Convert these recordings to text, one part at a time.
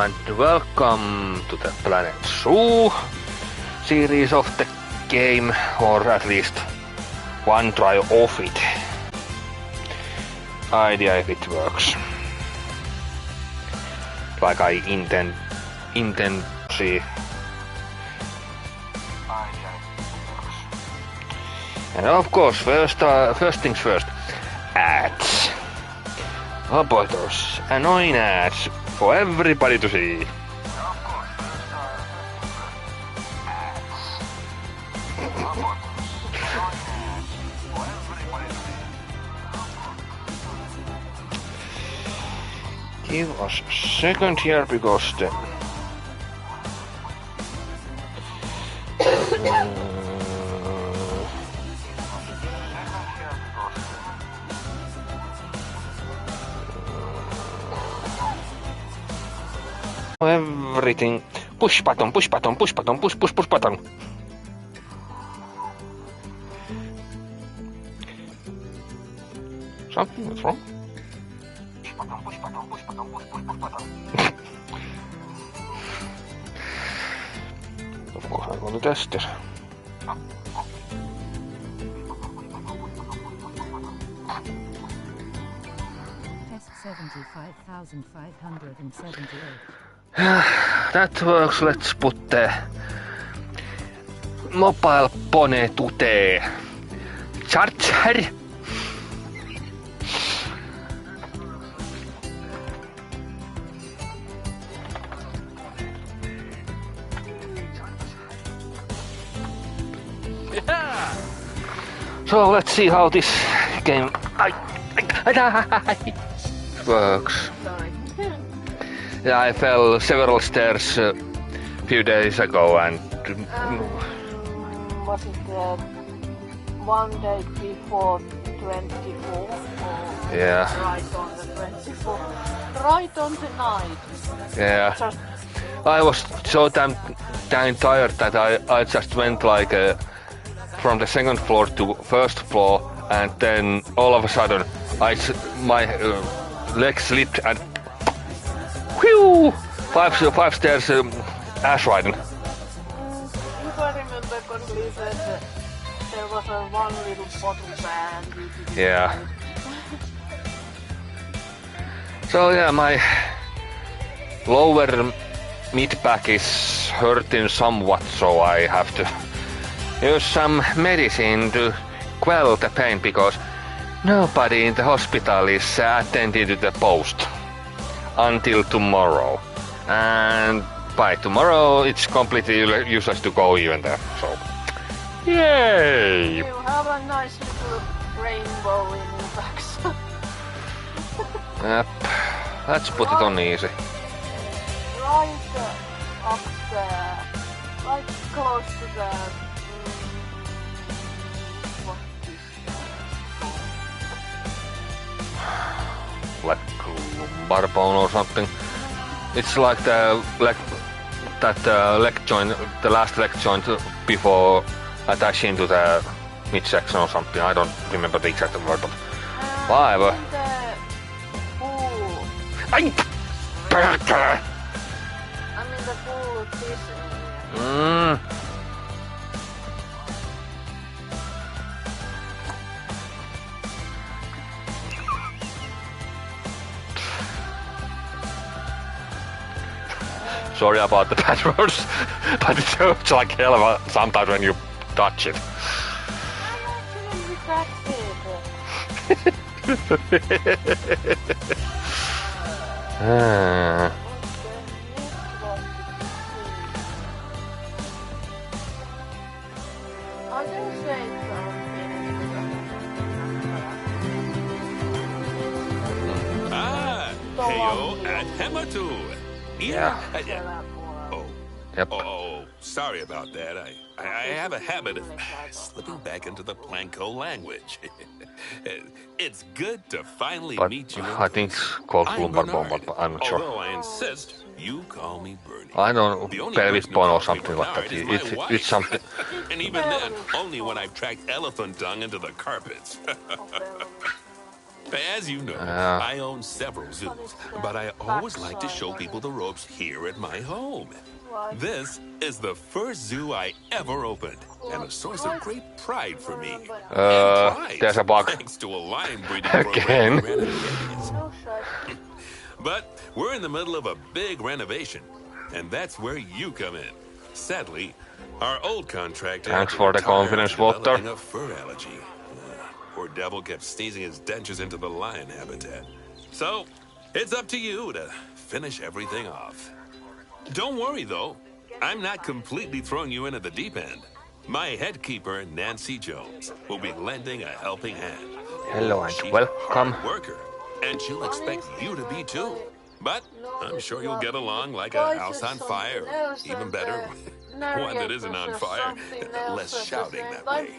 and welcome to the Planet Zoo series of the game, or at least one try of it. Idea if it works. Like I intend to see. And of course, first things first, ads. Oh boy, those annoying ads for everybody to see. Give us a second here because the everything. Push button. Something is wrong. Push button. Of course I'm going to test it. Test 75,578. That works. Let's put the mobile phone to the charger. So let's see how this game works. Yeah, I fell several stairs a few days ago and... was it one day before 24? Or yeah. Right on the 24? Right on the night. Yeah. Just... I was so damn tired that I just went like from the second floor to first floor, and then all of a sudden my leg slipped and whew, five stairs ass riding. If I remember correctly, that there was a one little bottle band. Yeah. So yeah, my lower mid-back is hurting somewhat, so I have to use some medicine to quell the pain because nobody in the hospital is attending to the post until tomorrow. And by tomorrow it's completely useless to go even there, so yay! You have a nice little rainbow in your back. Yep, let's put it on easy. Right up there, right close to the... what is Like lumbar bone or something. It's like the leg joint, the last leg joint before attaching to the midsection or something. I don't remember the exact word, but whatever. I mean the full this area. Sorry about the bad words, but it hurts like hell sometimes when you touch it. Heyo at Hematu. Yeah. Oh. Yep. Oh, sorry about that. I have a habit of slipping back into the Planko language. It's good to finally But meet you. I think it's called I'm lumbar bone, Bernard, but I'm not sure. Although I insist you call me Bernie. I don't The know, only pelvis person who bone or calls me something like that. Bernard is my wife. It's something. And even then, only when I've tracked elephant dung into the carpets. As you know, I own several zoos, but I always like to show people the ropes here at my home. Like, This is the first zoo I ever opened, and a source of great pride for me. There's a bug. Thanks to a lion breeding program we ran in the 80s. no shit. But we're in the middle of a big renovation, and that's where you come in. Sadly, our old contractor Thanks for the confidence, developing Walter. a fur allergy. Poor devil kept sneezing his dentures into the lion habitat. So, it's up to you to finish everything off. Don't worry, though. I'm not completely throwing you in at the deep end. My head keeper, Nancy Jones, will be lending a helping hand. Hello and She's welcome. a hard worker, and she'll expect you to be too. But I'm sure you'll get along like a house on fire. Even better, one that isn't on fire. Less shouting that way.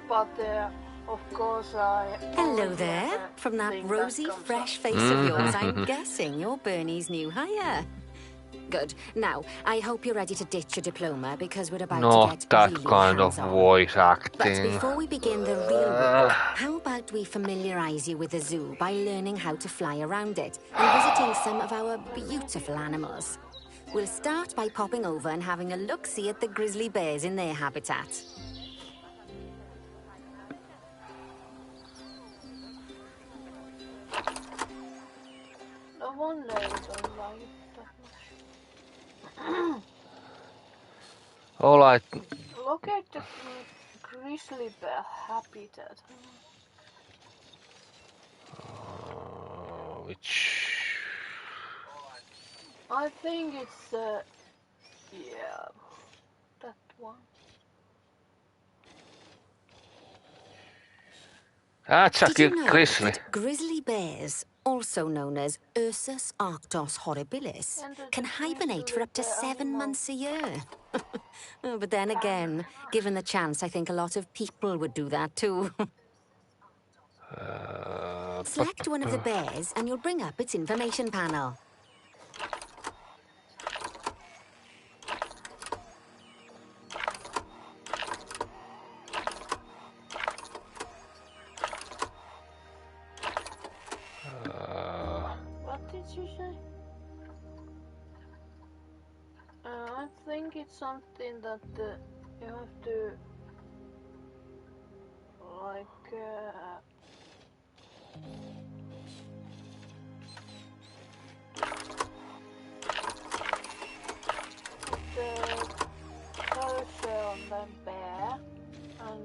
But of course I... Hello there. From that rosy, fresh face of yours, I'm guessing you're Bernie's new hire. Good. Now, I hope you're ready to ditch your diploma because we're about to Not get that really kind of hands-on. voice But acting. before we begin the real work, how about we familiarize you with the zoo by learning how to fly around it and visiting some of our beautiful animals? We'll start by popping over and having a look-see at the grizzly bears in their habitat. No wonder you don't like it that much. Alright, Look at the grizzly bear habitat. which... I think it's yeah, that one. That's a Did you know grizzly. that grizzly bears, also known as Ursus arctos horribilis, can hibernate for up to 7 months a year? Oh, but then again, given the chance, I think a lot of people would do that too. Select one of the bears and you'll bring up its information panel. What did you say? I think it's something that you have to like the cursor on the bear and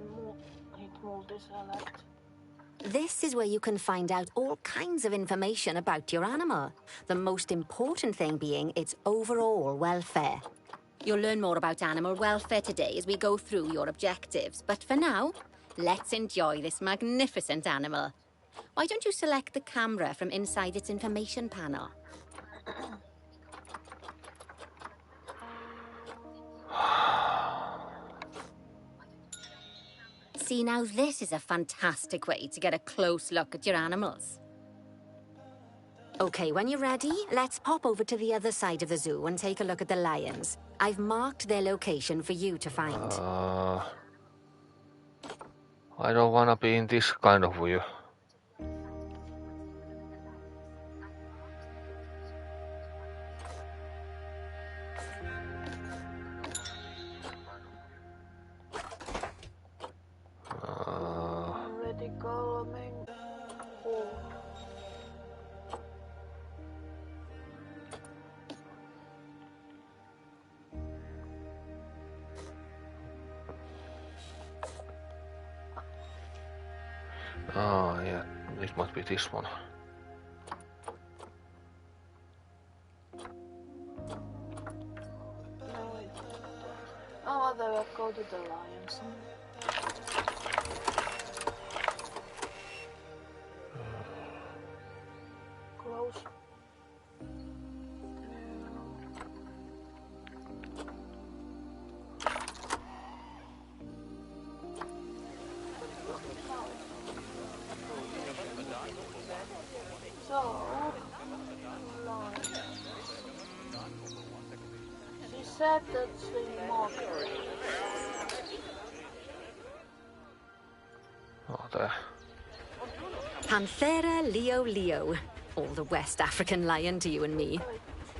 hit multi-select. This is where you can find out all kinds of information about your animal. The most important thing being its overall welfare. You'll learn more about animal welfare today as we go through your objectives. But for now, let's enjoy this magnificent animal. Why don't you select the camera from inside its information panel? See, now this is a fantastic way to get a close look at your animals. Okay, when you're ready, let's pop over to the other side of the zoo and take a look at the lions. I've marked their location for you to find. I don't wanna be in this kind of view. Already coming. Oh. Oh, yeah, it must be this one. No, it oh, they will go to the lions. Close. So, lions. She said that she mocked. Oh, Panthera leo leo. All the West African lion to you and me.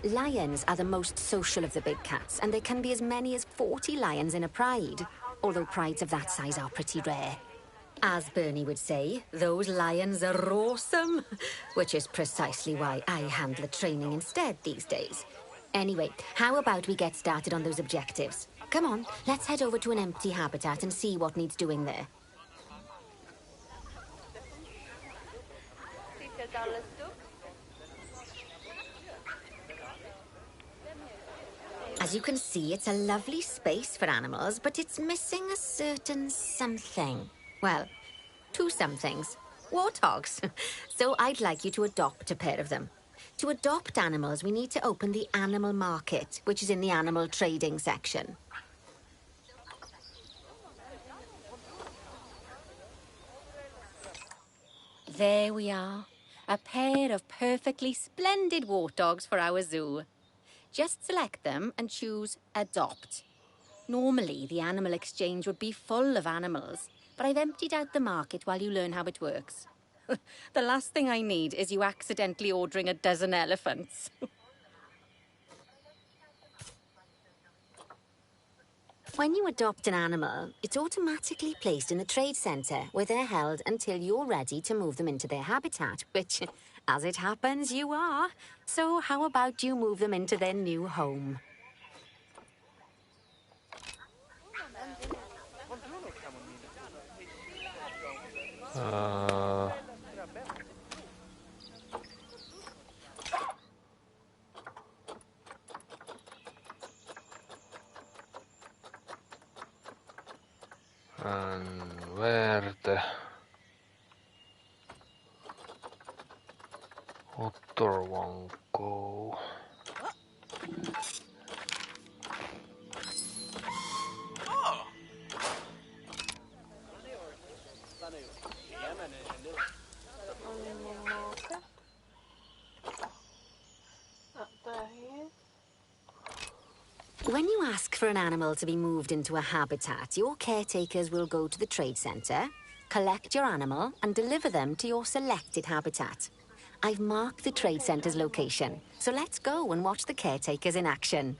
Lions are the most social of the big cats, and there can be as many as 40 lions in a pride, although prides of that size are pretty rare. As Bernie would say, those lions are awesome, which is precisely why I handle the training instead these days. Anyway, how about we get started on those objectives? Come on, let's head over to an empty habitat and see what needs doing there. As you can see, it's a lovely space for animals, but it's missing a certain something. Well, two somethings. Warthogs. So I'd like you to adopt a pair of them. To adopt animals, we need to open the animal market, which is in the animal trading section. There we are. A pair of perfectly splendid warthogs for our zoo. Just select them and choose Adopt. Normally, the animal exchange would be full of animals, but I've emptied out the market while you learn how it works. The last thing I need is you accidentally ordering a dozen elephants. When you adopt an animal, it's automatically placed in the trade centre, where they're held until you're ready to move them into their habitat, which, as it happens, you are. So how about you move them into their new home? And where the other one go? When you ask for an animal to be moved into a habitat, your caretakers will go to the trade centre, collect your animal, and deliver them to your selected habitat. I've marked the trade centre's location, so let's go and watch the caretakers in action.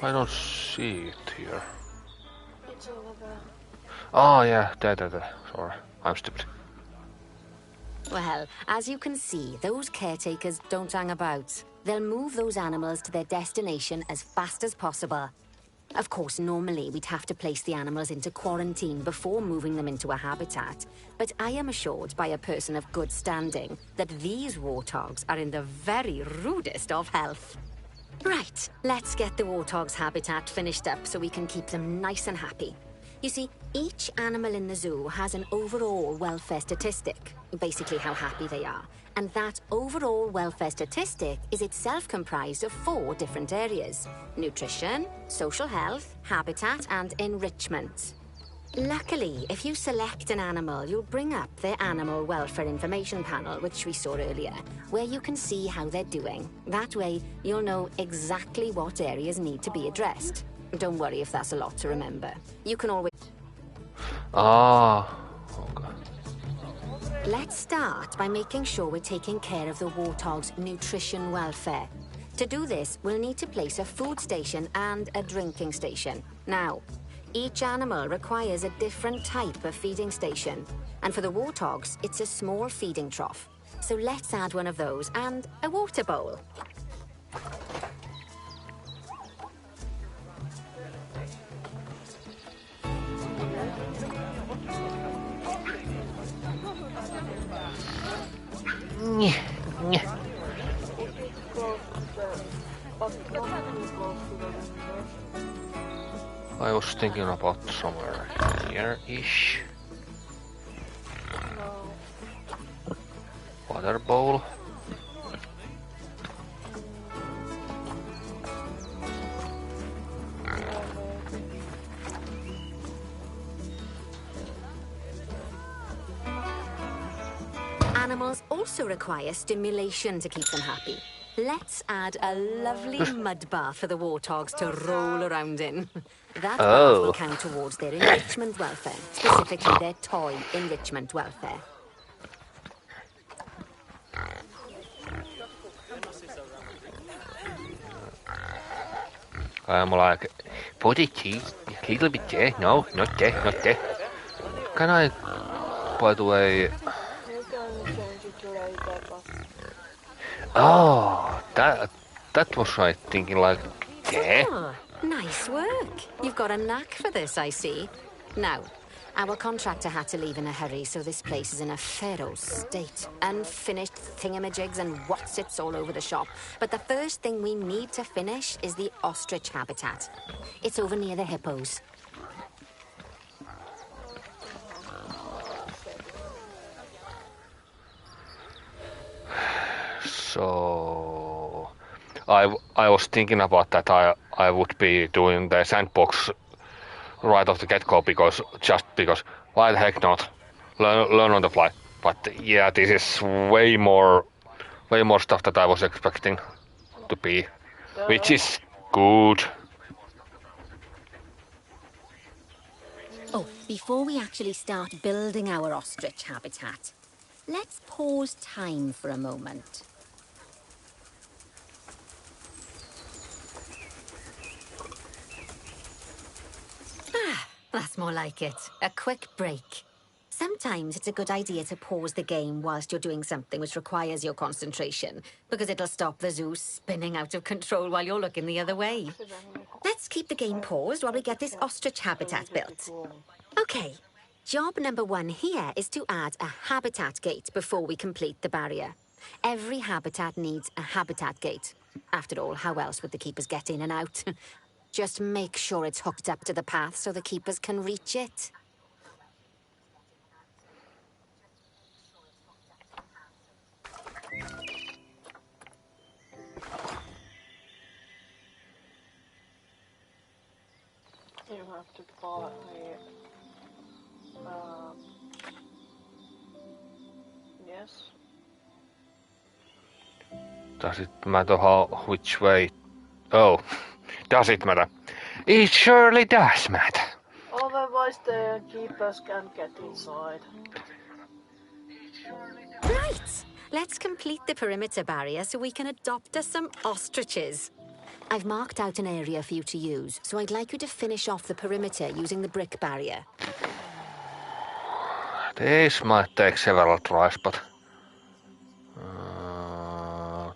I don't see it here. It's over there. Oh yeah, there. Sorry, I'm stupid. Well, as you can see, those caretakers don't hang about. They'll move those animals to their destination as fast as possible. Of course, normally we'd have to place the animals into quarantine before moving them into a habitat, but I am assured by a person of good standing that these warthogs are in the very rudest of health. Right, let's get the warthog's habitat finished up so we can keep them nice and happy. You see, each animal in the zoo has an overall welfare statistic, basically how happy they are. And that overall welfare statistic is itself comprised of 4 different areas: nutrition, social health, habitat, and enrichment. Luckily, if you select an animal, you'll bring up their animal welfare information panel, which we saw earlier, where you can see how they're doing. That way, you'll know exactly what areas need to be addressed. Don't worry if that's a lot to remember. You can always... Okay. Let's start by making sure we're taking care of the warthog's nutrition welfare. To do this, we'll need to place a food station and a drinking station. Now, each animal requires a different type of feeding station. And for the warthogs, it's a small feeding trough. So let's add one of those and a water bowl. I was thinking about somewhere here-ish. No. Water bowl. Animals also require stimulation to keep them happy. Let's add a lovely mud bath for the warthogs to roll around in. That bath will count towards their enrichment welfare, specifically their toy enrichment welfare. I'm like, put it cheese, a little bit there. No, not there, not there. Can I, by the way... You can change it later, but Oh, that was right, thinking like, yeah. Oh, nice work. You've got a knack for this, I see. Now, our contractor had to leave in a hurry, so this place is in a feral state. Unfinished thingamajigs and whatsits all over the shop. But the first thing we need to finish is the ostrich habitat. It's over near the hippos. So... I was thinking about that I would be doing the sandbox right off the get-go because why the heck not? Learn on the fly. But yeah, this is way more stuff that I was expecting to be, which is good. Oh, before we actually start building our ostrich habitat, let's pause time for a moment. That's more like it. A quick break. Sometimes it's a good idea to pause the game whilst you're doing something which requires your concentration, because it'll stop the zoo spinning out of control while you're looking the other way. Let's keep the game paused while we get this ostrich habitat built. Okay, job number 1 here is to add a habitat gate before we complete the barrier. Every habitat needs a habitat gate. After all, how else would the keepers get in and out? Just make sure it's hooked up to the path so the keepers can reach it. you have to buy yes. Does it matter which way? Oh, does it matter? It surely does matter. Otherwise the keepers can get inside. Right! Let's complete the perimeter barrier so we can adopt us some ostriches. I've marked out an area for you to use, so I'd like you to finish off the perimeter using the brick barrier. This might take several tries, but...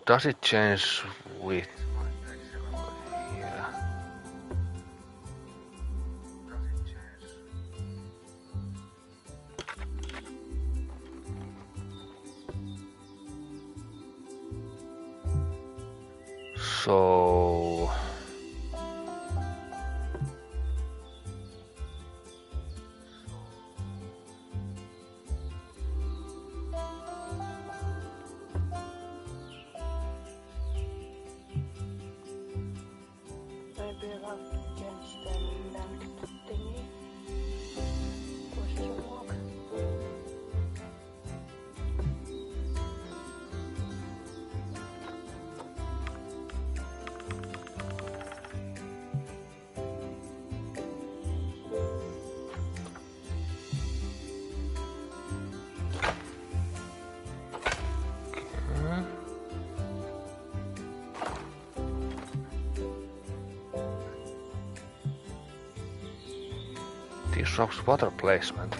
does it change with... So... Maybe I'll have to change the length thingy. Question mark. Disrupts water placement.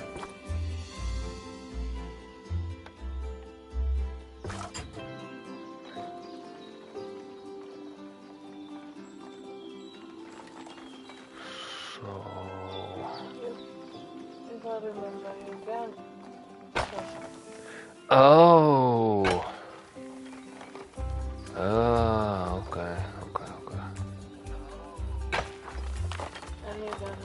So... If I remember, you can. Oh! Okay. And you can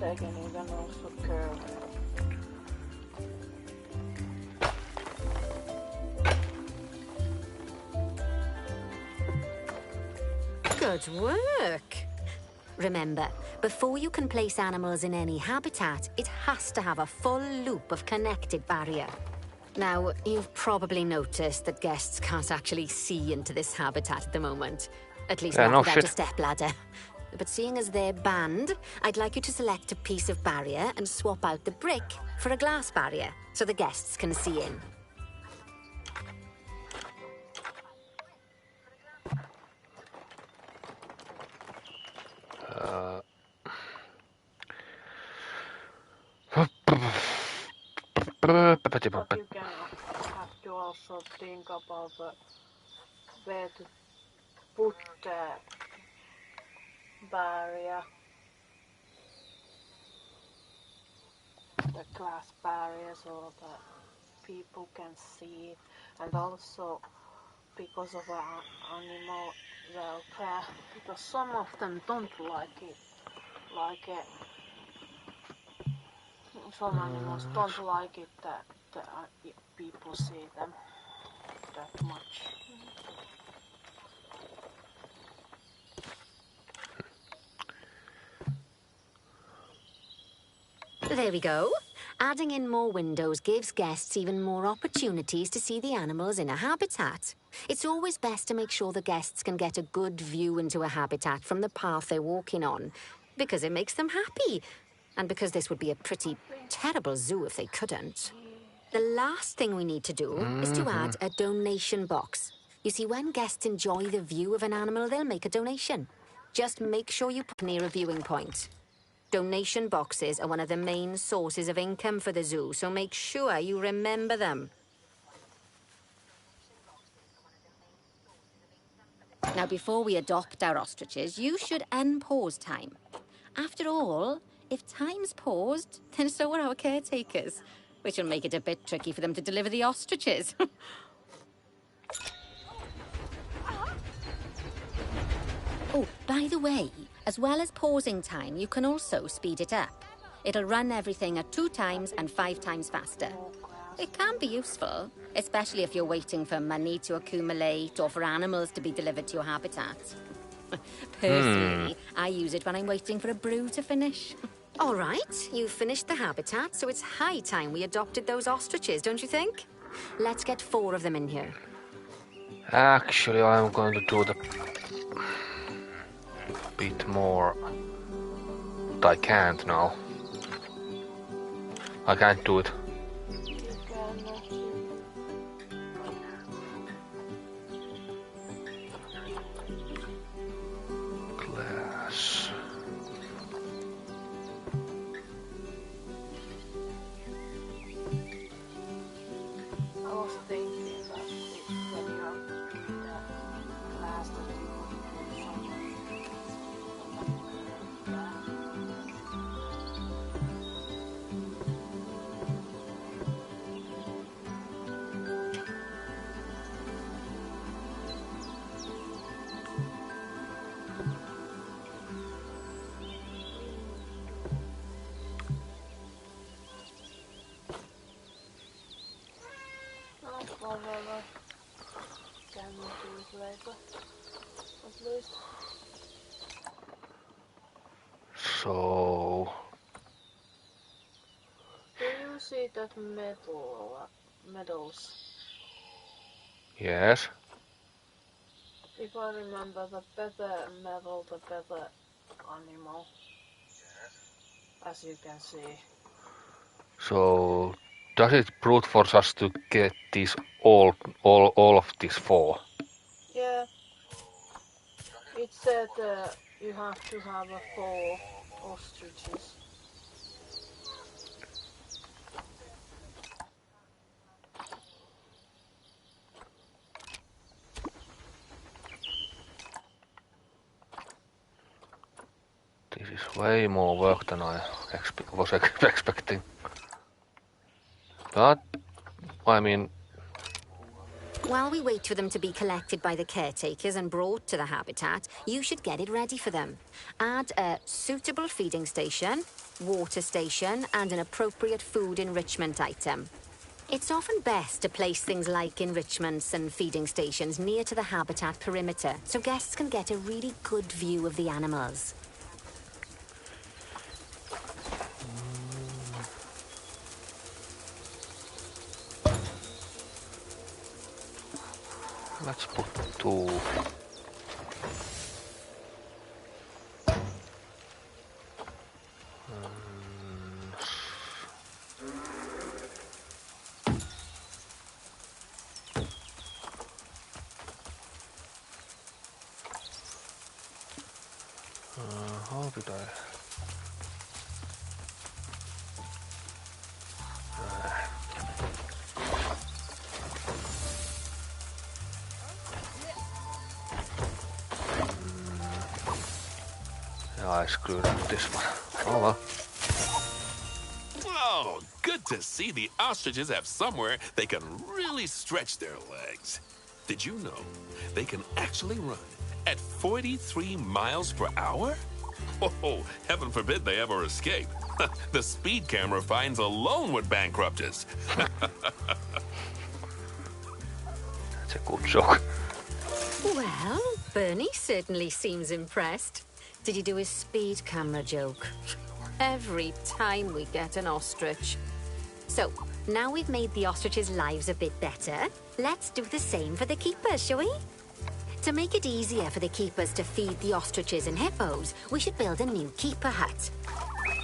they can even also curve. Good work! Remember, before you can place animals in any habitat, it has to have a full loop of connected barrier. Now, you've probably noticed that guests can't actually see into this habitat at the moment. At least not without a stepladder. But seeing as they're banned, I'd like you to select a piece of barrier and swap out the brick for a glass barrier, so the guests can see in. But you can have to also think about where to put the barrier, the glass barrier, so that people can see it, and also because of animal welfare, because some of them don't like it, some animals don't like it that people see them that much. There we go. Adding in more windows gives guests even more opportunities to see the animals in a habitat. It's always best to make sure the guests can get a good view into a habitat from the path they're walking on, because it makes them happy, and because this would be a pretty terrible zoo if they couldn't. The last thing we need to do is to add a donation box. You see, when guests enjoy the view of an animal, they'll make a donation. Just make sure you put near a viewing point. Donation boxes are one of the main sources of income for the zoo, so make sure you remember them. Now, before we adopt our ostriches, you should unpause time. After all, if time's paused, then so are our caretakers, which will make it a bit tricky for them to deliver the ostriches. Oh, by the way, as well as pausing time, you can also speed it up. It'll run everything at 2 times and 5 times faster. It can be useful, especially if you're waiting for money to accumulate or for animals to be delivered to your habitat. Personally, I use it when I'm waiting for a brew to finish. All right, you've finished the habitat, so it's high time we adopted those ostriches, don't you think? Let's get 4 of them in here. Actually, I'm going to do the bit more. But I can't now. I can't do it. Glass. I was thinking that when you have the glass that you whatever can do later, at least. So... Do you see that medals? Yes. If I remember, the better medal, the better animal. As you can see. So... Does it brute force us to get these all of these 4? Yeah. It said you have to have 4 ostriches. This is way more work than I was expecting. But, I mean... While we wait for them to be collected by the caretakers and brought to the habitat, you should get it ready for them. Add a suitable feeding station, water station, and an appropriate food enrichment item. It's often best to place things like enrichments and feeding stations near to the habitat perimeter, so guests can get a really good view of the animals. Let's put 2. How did I? Yeah, I screwed up this one. Oh well. Oh, good to see the ostriches have somewhere they can really stretch their legs. Did you know they can actually run at 43 miles per hour? Oh, heaven forbid they ever escape. The speed camera fines alone would bankrupt us. That's a good joke. Well, Bernie certainly seems impressed. Did you do his speed camera joke? Every time we get an ostrich. So, now we've made the ostriches' lives a bit better, let's do the same for the keepers, shall we? To make it easier for the keepers to feed the ostriches and hippos, we should build a new keeper hut.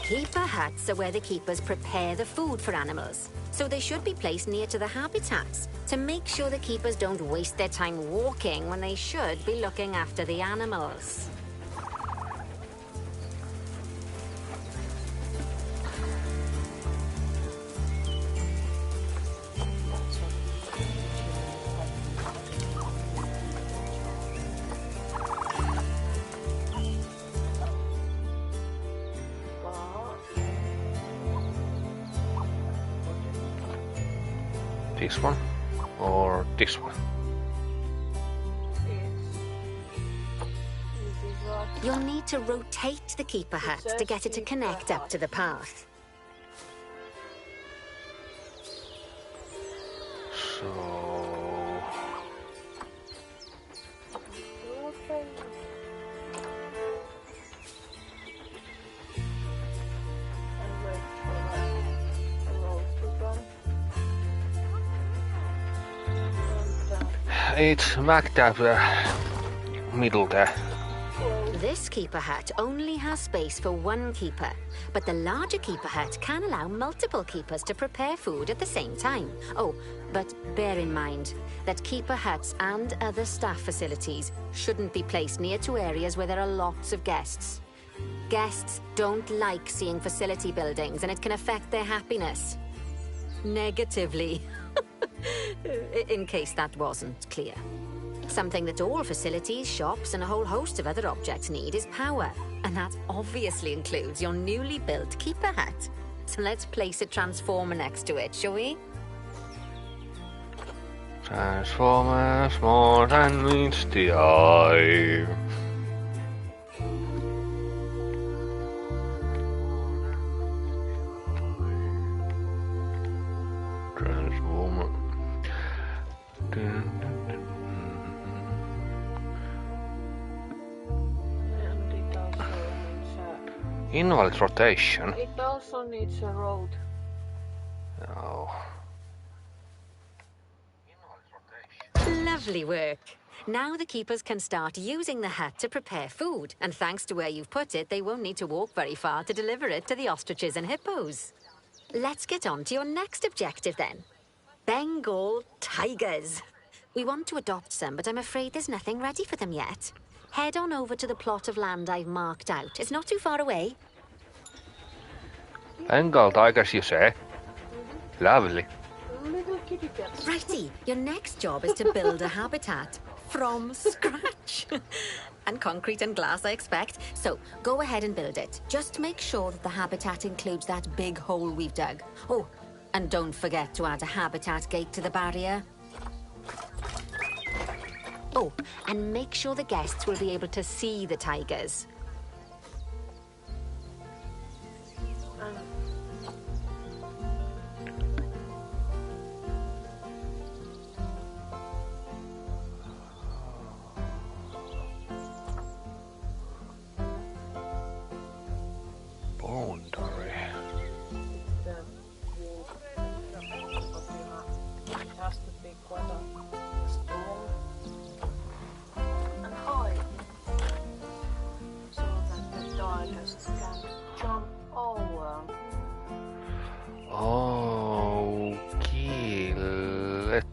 Keeper huts are where the keepers prepare the food for animals, so they should be placed near to the habitats to make sure the keepers don't waste their time walking when they should be looking after the animals. This one or this one? You'll need to rotate the keeper hut to get it to connect up to the path. So it's smack dab middle there. This keeper hut only has space for one keeper, but the larger keeper hut can allow multiple keepers to prepare food at the same time. Oh, but bear in mind that keeper huts and other staff facilities shouldn't be placed near to areas where there are lots of guests. Guests don't like seeing facility buildings, and it can affect their happiness. Negatively. In case that wasn't clear. Something that all facilities, shops, and a whole host of other objects need is power. And that obviously includes your newly built keeper hut. So let's place a transformer next to it, shall we? Transformers more than meets the eye. Transformer. And it also needs a... Invalid rotation. It also needs a road. Oh. Lovely work. Now the keepers can start using the hut to prepare food, and thanks to where you've put it, they won't need to walk very far to deliver it to the ostriches and hippos. Let's get on to your next objective then. Bengal tigers. We want to adopt some, but I'm afraid there's nothing ready for them yet. Head on over to the plot of land I've marked out. It's not too far away. Bengal tigers, you say? Lovely. Little kitty cats. Righty, your next job is to build a habitat from scratch. And concrete and glass, I expect. So go ahead and build it. Just make sure that the habitat includes that big hole we've dug. Oh, and don't forget to add a habitat gate to the barrier. Oh, and make sure the guests will be able to see the tigers. Boundary. The wall, it has to be quite strong and high, so that the tigers can jump over. Okay, let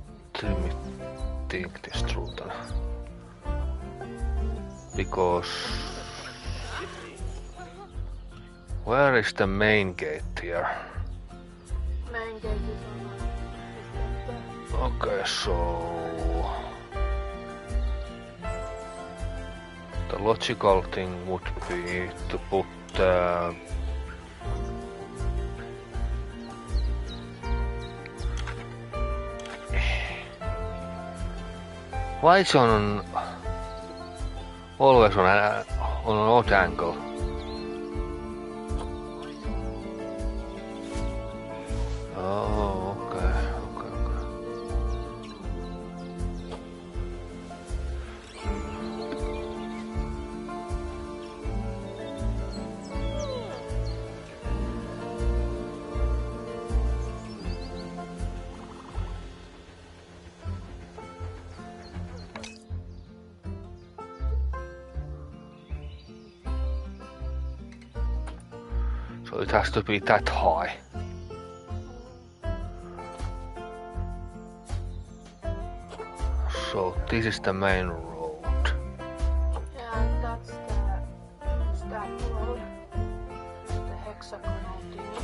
me think this through then. Because where is the main gate here? Main gate is on Okay, so the logical thing would be to put why is on always on an odd angle? Oh, okay. So it has to be that high. So this is the main road. Yeah, that's the stack road, the hexagonal thingy.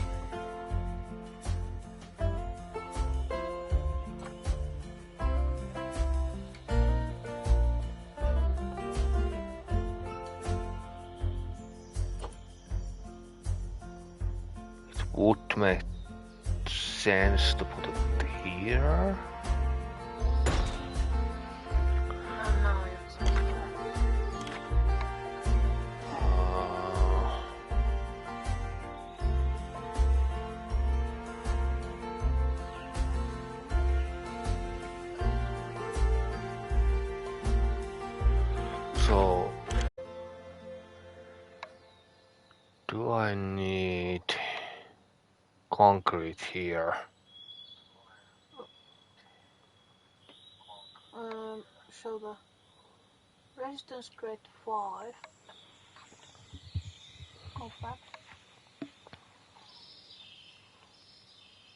It would make sense to put it here. And now it's So do I need concrete here? so the resistance grade 5. Go back.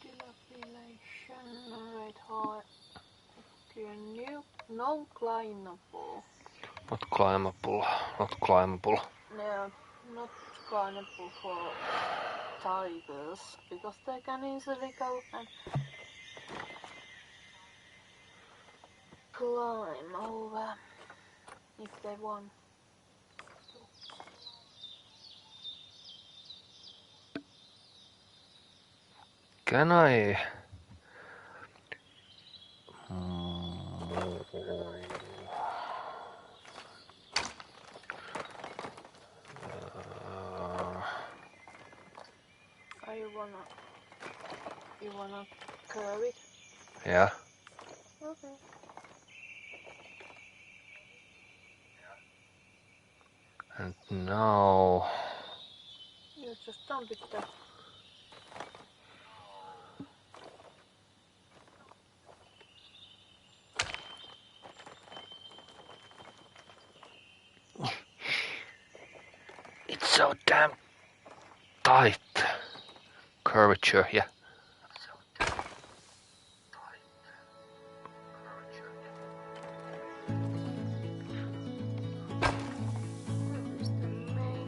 Dilapidation rate high. Okay, new, no climbable. Not climbable. No, not climbable for tigers because they can easily go and climb over if they want. Can I? You wanna curve it? Yeah. Okay. And now You just dump it there. it's so damn tight. Curvature, yeah. Where is the main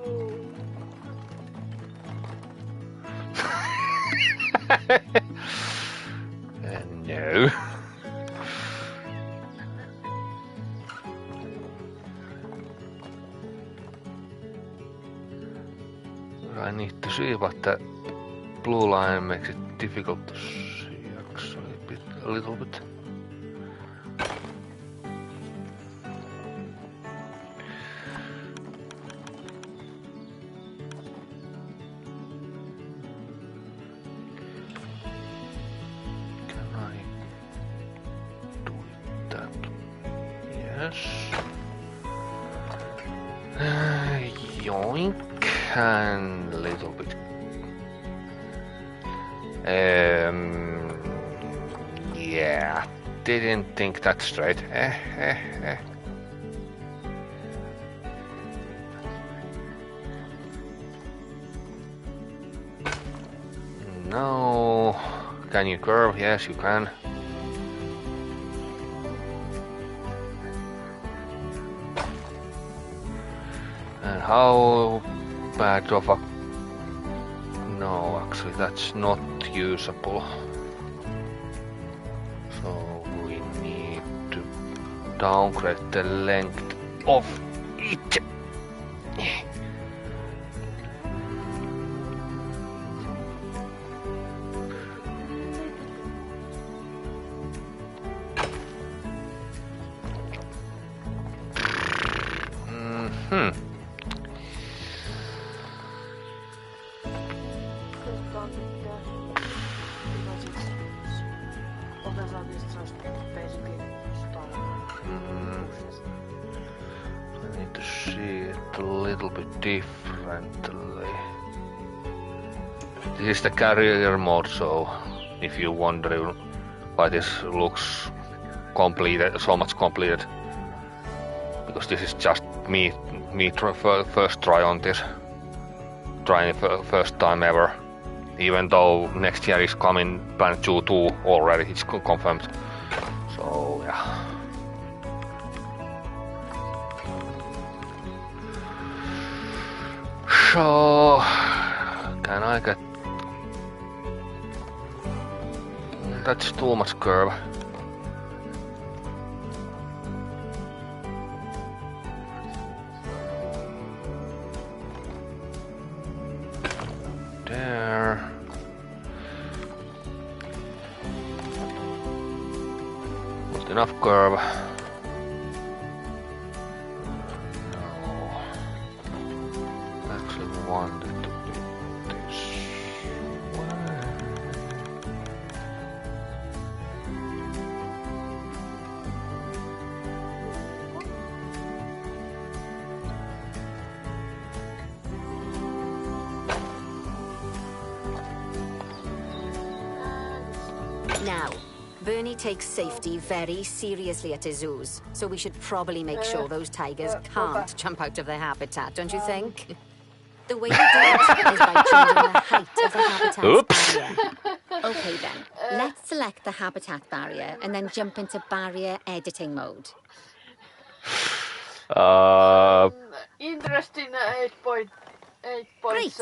road? No. I need to see what the blue line makes it difficult to see actually a little bit. Yes. Yoink. And a little bit. Yeah. Didn't think that straight. No. Can you curve? Yes, you can. And how bad of a... No, actually that's not usable. So we need to downgrade the length of it. Differently. This is the carrier mode, so if you wonder why this looks completed, so much completed, because this is just me first try on this, trying first time ever. Even though next year is coming Planet Zoo 2 already, it's confirmed. So yeah. So, can I get... That's too much curve. There. Not enough curve. Wanted to be this way. Now, Bernie takes safety very seriously at his zoos, so we should probably make sure those tigers can't jump out of their habitat, don't you think? The way you do it is by changing the height of the habitat barrier. Okay then, let's select the habitat barrier and then jump into barrier editing mode. Interesting 8.70. Great.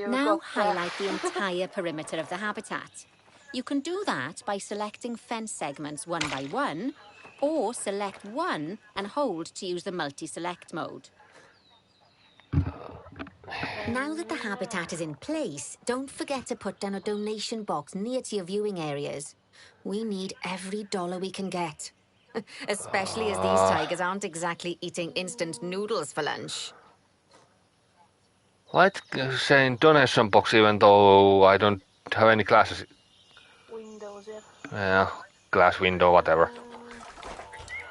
Now highlight the entire perimeter of the habitat. You can do that by selecting fence segments one by one, or select one and hold to use the multi-select mode. Now that the habitat is in place, don't forget to put down a donation box near to your viewing areas. We need every dollar we can get. Especially as these tigers aren't exactly eating instant noodles for lunch. Let's say donation box even though I don't have any glasses. Windows, yeah. Yeah, glass window, whatever.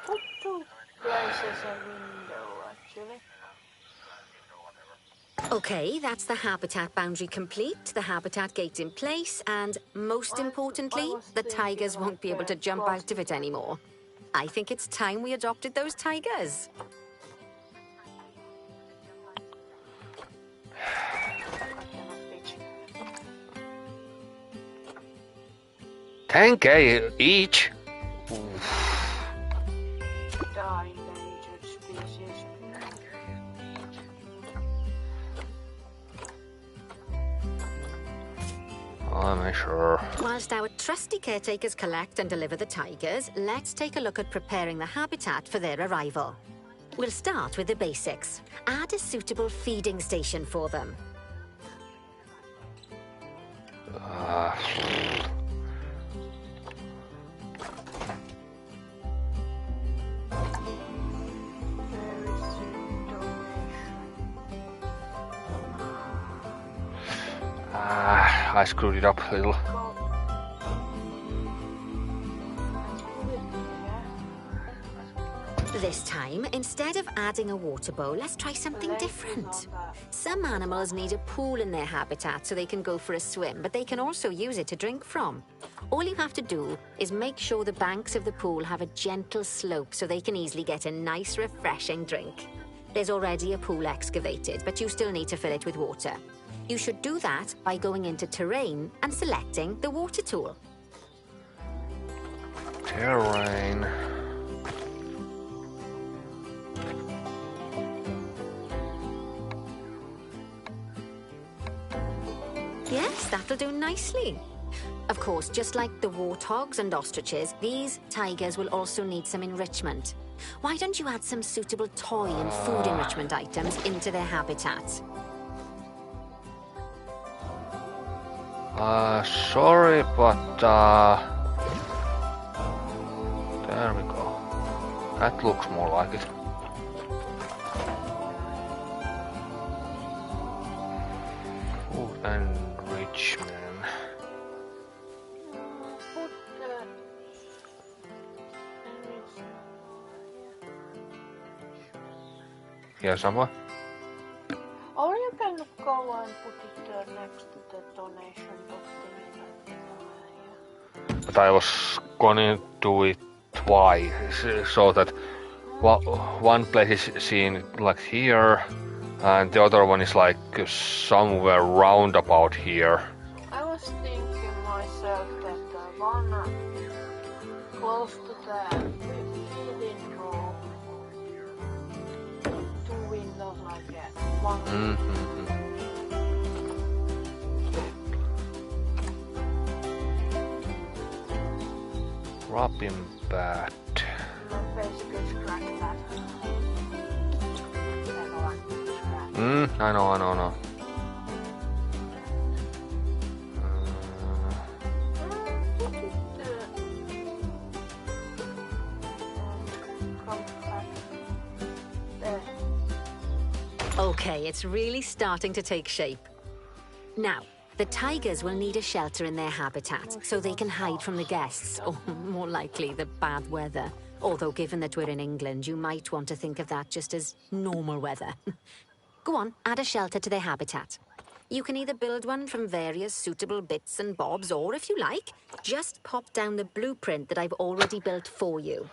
Put two places a window, actually. Okay, that's the habitat boundary complete, the habitat gate in place, and most importantly, the tigers won't be able to jump out of it anymore. I think it's time we adopted those tigers. 10K each? Endangered species. I'm sure. Whilst our trusty caretakers collect and deliver the tigers, let's take a look at preparing the habitat for their arrival. We'll start with the basics. Add a suitable feeding station for them. I screwed it up a little. This time, instead of adding a water bowl, let's try something different. Some animals need a pool in their habitat so they can go for a swim, but they can also use it to drink from. All you have to do is make sure the banks of the pool have a gentle slope so they can easily get a nice, refreshing drink. There's already a pool excavated, but you still need to fill it with water. You should do that by going into terrain and selecting the water tool. Terrain. Yes, that'll do nicely. Of course, just like the warthogs and ostriches, these tigers will also need some enrichment. Why don't you add some suitable toy and food enrichment items into their habitat? Sorry, but there we go. That looks more like it. Food enrichment. Put Here somewhere? or you can go and put it next to the donation box thing. But I was gonna do it twice, so that one place is seen like here, and the other one is like somewhere round about here. I was thinking myself that one close to the building room, two windows like that. One. Robin bat. And basically scratch that. I know. Okay, it's really starting to take shape. Now, the tigers will need a shelter in their habitat so they can hide from the guests, or more likely, the bad weather. Although, given that we're in England, you might want to think of that just as normal weather. Go on, add a shelter to their habitat. You can either build one from various suitable bits and bobs, or if you like, just pop down the blueprint that I've already built for you.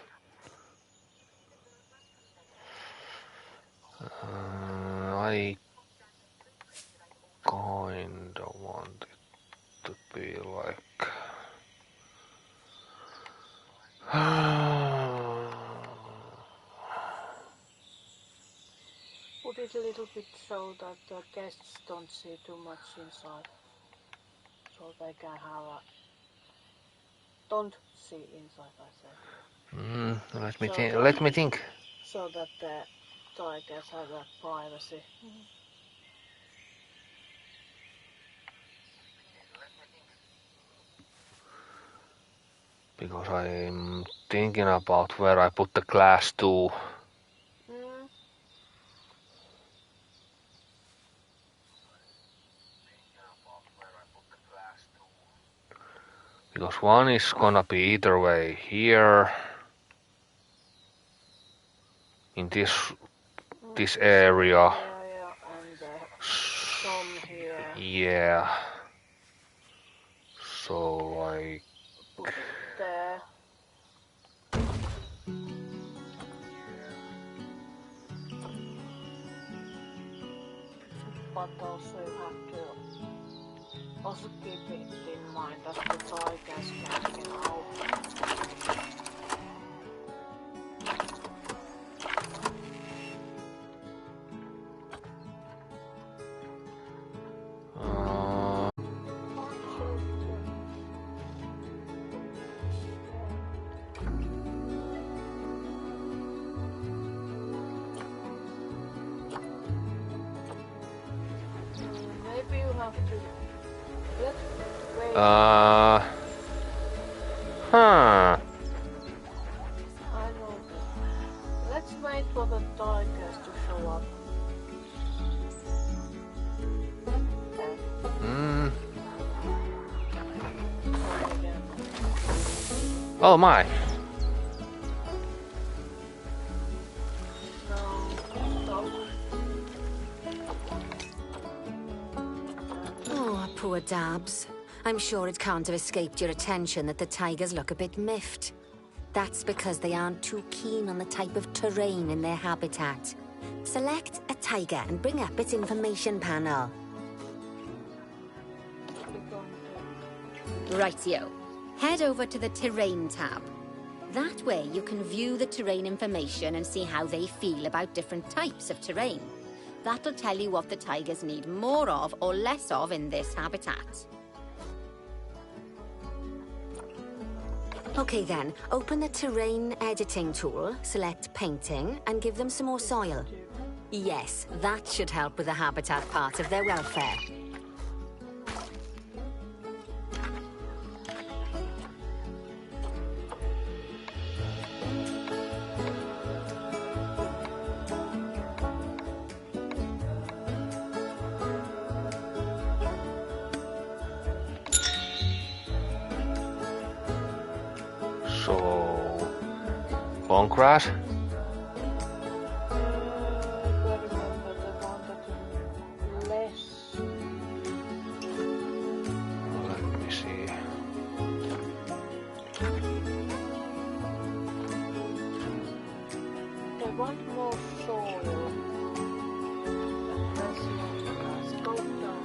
I kinda want it to be like. Put it a little bit so that the guests don't see too much inside. So they can have a... Don't see inside, I said. Let me think. So that the tigers have a privacy. Because I'm thinking about where I put the glass to. Because one is gonna be either way here, in this area. And some here. Yeah. So I Put it there. But also you have to also keep it in mind that the tigers can get out. Maybe you have to wait. Huh. I know. Let's wait for the tigers to show up. Oh my. Poor Dabs. I'm sure it can't have escaped your attention that the tigers look a bit miffed. That's because they aren't too keen on the type of terrain in their habitat. Select a tiger and bring up its information panel. Rightio. Head over to the Terrain tab. That way you can view the terrain information and see how they feel about different types of terrain. That'll tell you what the tigers need more of or less of in this habitat. Okay then, open the terrain editing tool, select painting, and give them some more soil. Yes, that should help with the habitat part of their welfare. So, long grass. Let me see. They want more soil. Let's go down.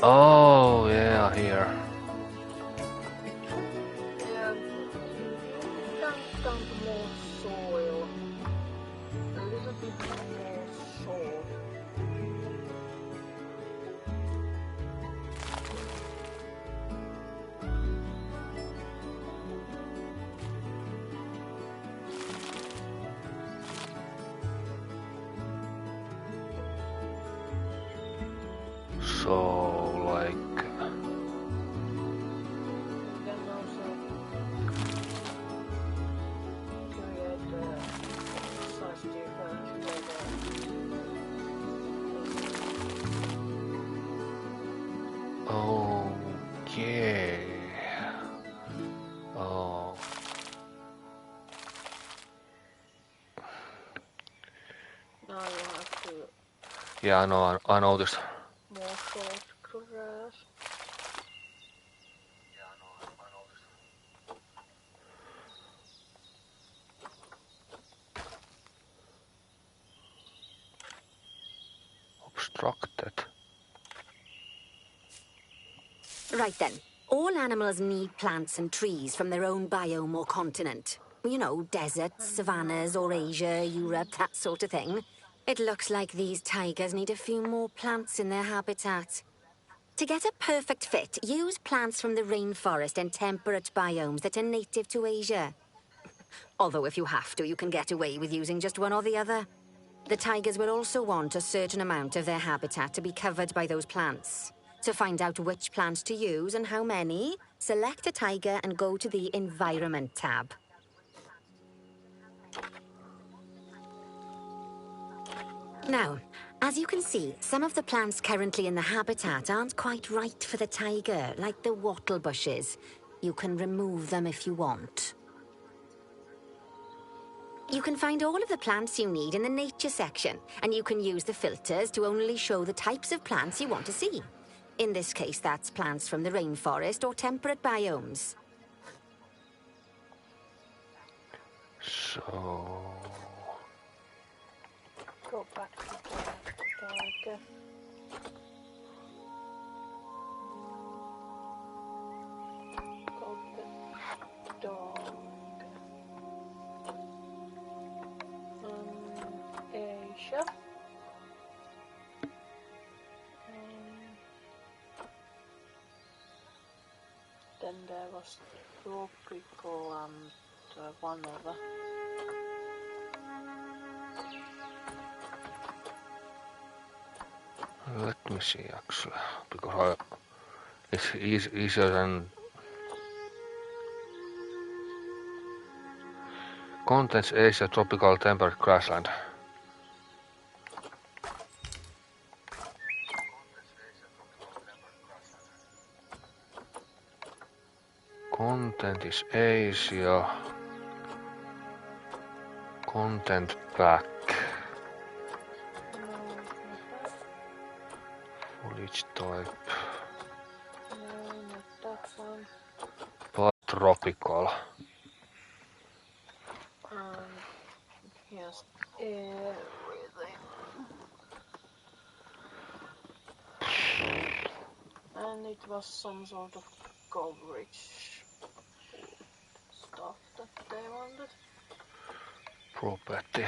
Oh yeah, here. More soil. A little bit more soil. So like. Then also create such different weather. Okay. Oh. Now you have to Yeah, I know. I noticed. more short grass. Obstructed. Right then. All animals need plants and trees from their own biome or continent. You know, deserts, savannas, Eurasia, Europe, that sort of thing. It looks like these tigers need a few more plants in their habitat. To get a perfect fit, use plants from the rainforest and temperate biomes that are native to Asia. Although if you have to, you can get away with using just one or the other. The tigers will also want a certain amount of their habitat to be covered by those plants. To find out which plants to use and how many, select a tiger and go to the Environment tab. Now, as you can see, some of the plants currently in the habitat aren't quite right for the tiger, like the wattle bushes. You can remove them if you want. You can find all of the plants you need in the nature section, and you can use the filters to only show the types of plants you want to see. In this case, that's plants from the rainforest or temperate biomes. So. Go back to the tiger. Go to the dog. Asia. Then there was tropical and one other. Let me see actually, because it's easier than contents Asia tropical temperate grassland. Content is Asia. Content back. Foliage type. tropical. Yes, everything. And it was some sort of coverage stuff that they wanted. Property.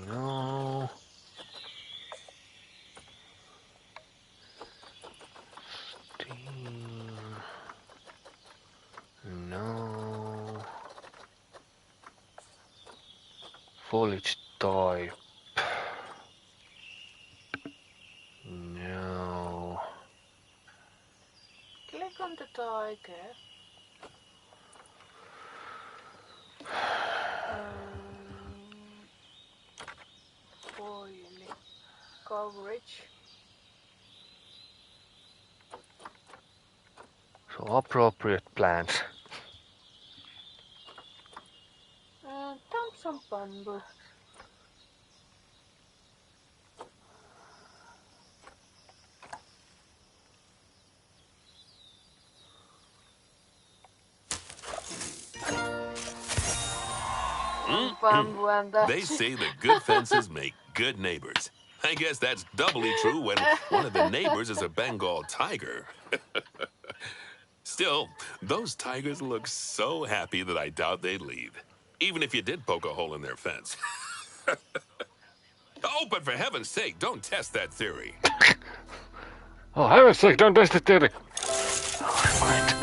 No. Steam. No. Foliage type. No. Click on the tiger. Oily coverage. So appropriate plants. Dump some bamboo. Bamboo and that's They say that good fences make good neighbors. I guess that's doubly true when one of the neighbors is a Bengal tiger. Still, those tigers look so happy that I doubt they'd leave, even if you did poke a hole in their fence. Oh, but for heaven's sake, don't test that theory. Oh, heaven's sake, don't test the theory.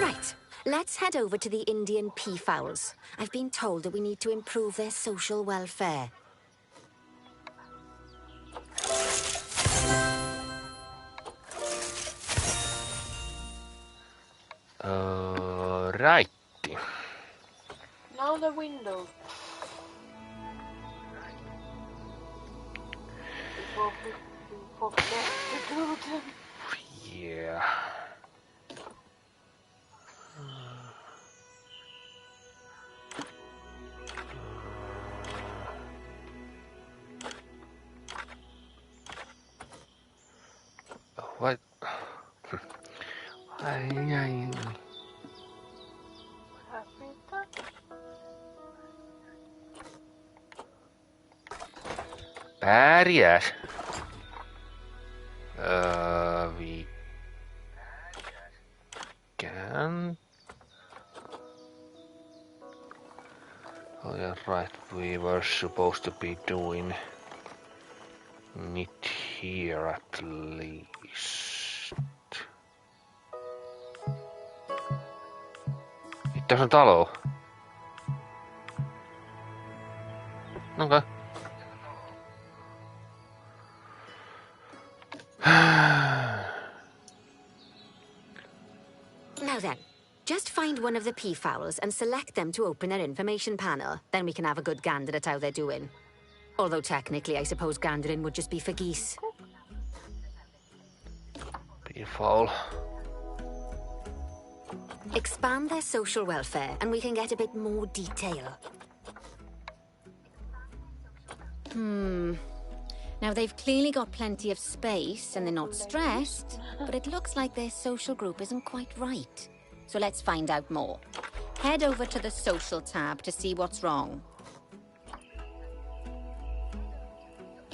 Right. Let's head over to the Indian peafowls. I've been told that we need to improve their social welfare. Righty. now the window. Before we forget to do them. Yeah. What? Happy touch. Pärjäs. We can. Oh yeah, right. We were supposed to be doing it here at least. It doesn't allow. Okay. Now then, just find one of the peafowls and select them to open their information panel. Then we can have a good gander at how they're doing. Although technically, I suppose gandering would just be for geese. Peafowl. Expand their social welfare and we can get a bit more detail. Now, they've clearly got plenty of space and they're not stressed, but it looks like their social group isn't quite right. So let's find out more. Head over to the social tab to see what's wrong.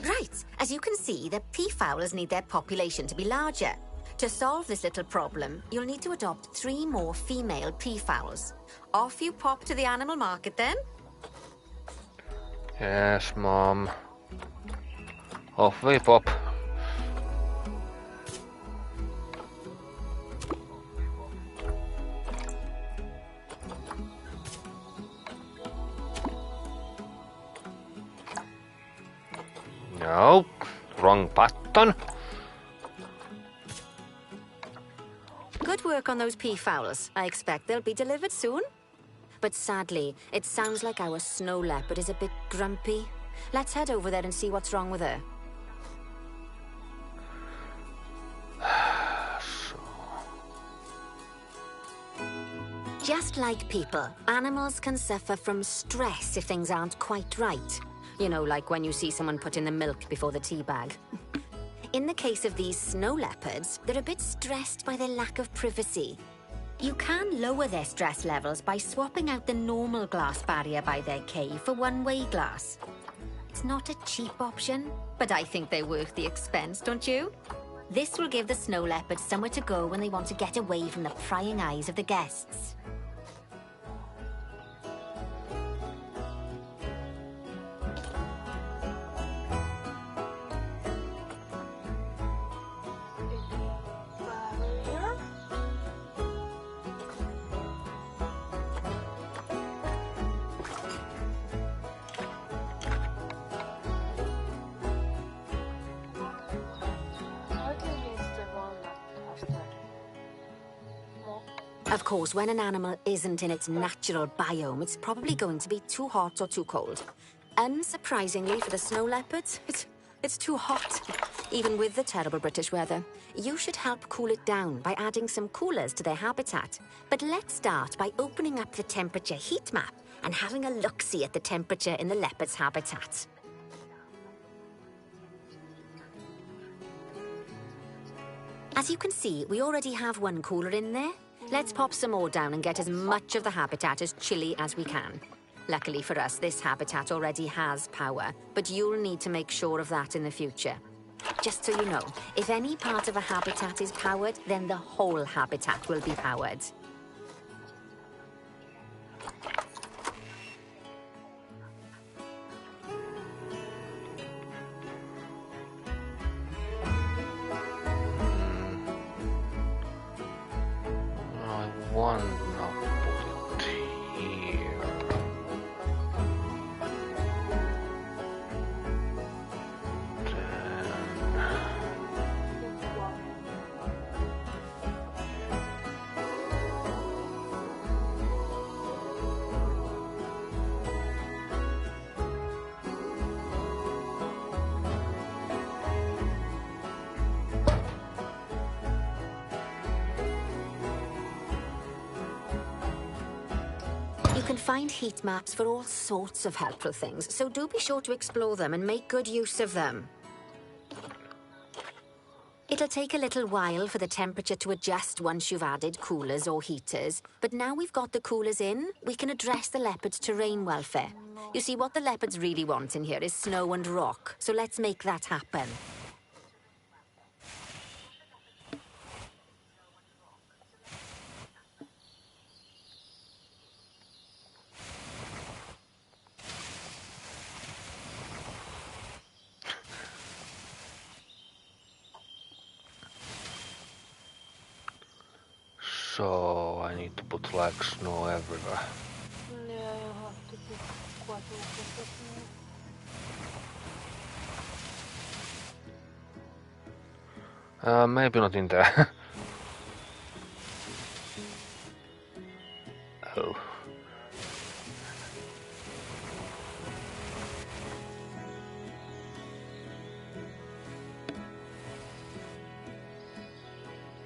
Right, as you can see, the peafowls need their population to be larger. To solve this little problem, you'll need to adopt 3 more female peafowls. Off you pop to the animal market then. Yes, Mom. Off we pop. No, wrong button. Good work on those peafowls. I expect they'll be delivered soon. But sadly, it sounds like our snow leopard is a bit grumpy. Let's head over there and see what's wrong with her. Just like people, animals can suffer from stress if things aren't quite right. You know, like when you see someone put in the milk before the tea bag. In the case of these snow leopards, they're a bit stressed by their lack of privacy. You can lower their stress levels by swapping out the normal glass barrier by their cave for one-way glass. It's not a cheap option, but I think they're worth the expense, don't you? This will give the snow leopards somewhere to go when they want to get away from the prying eyes of the guests. Of course, when an animal isn't in its natural biome, it's probably going to be too hot or too cold. Unsurprisingly for the snow leopards, it's too hot, even with the terrible British weather. You should help cool it down by adding some coolers to their habitat. But let's start by opening up the temperature heat map and having a look-see at the temperature in the leopard's habitat. As you can see, we already have one cooler in there. Let's pop some more down and get as much of the habitat as chilly as we can. Luckily for us, this habitat already has power, but you'll need to make sure of that in the future. Just so you know, if any part of a habitat is powered, then the whole habitat will be powered. One now put it here. You can find heat maps for all sorts of helpful things, so do be sure to explore them and make good use of them. It'll take a little while for the temperature to adjust once you've added coolers or heaters, but now we've got the coolers in, we can address the leopard's terrain welfare. You see, what the leopards really want in here is snow and rock, so let's make that happen. So I need to put like snow everywhere. Yeah, you have to be quite careful. Maybe not in there. Oh.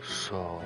So...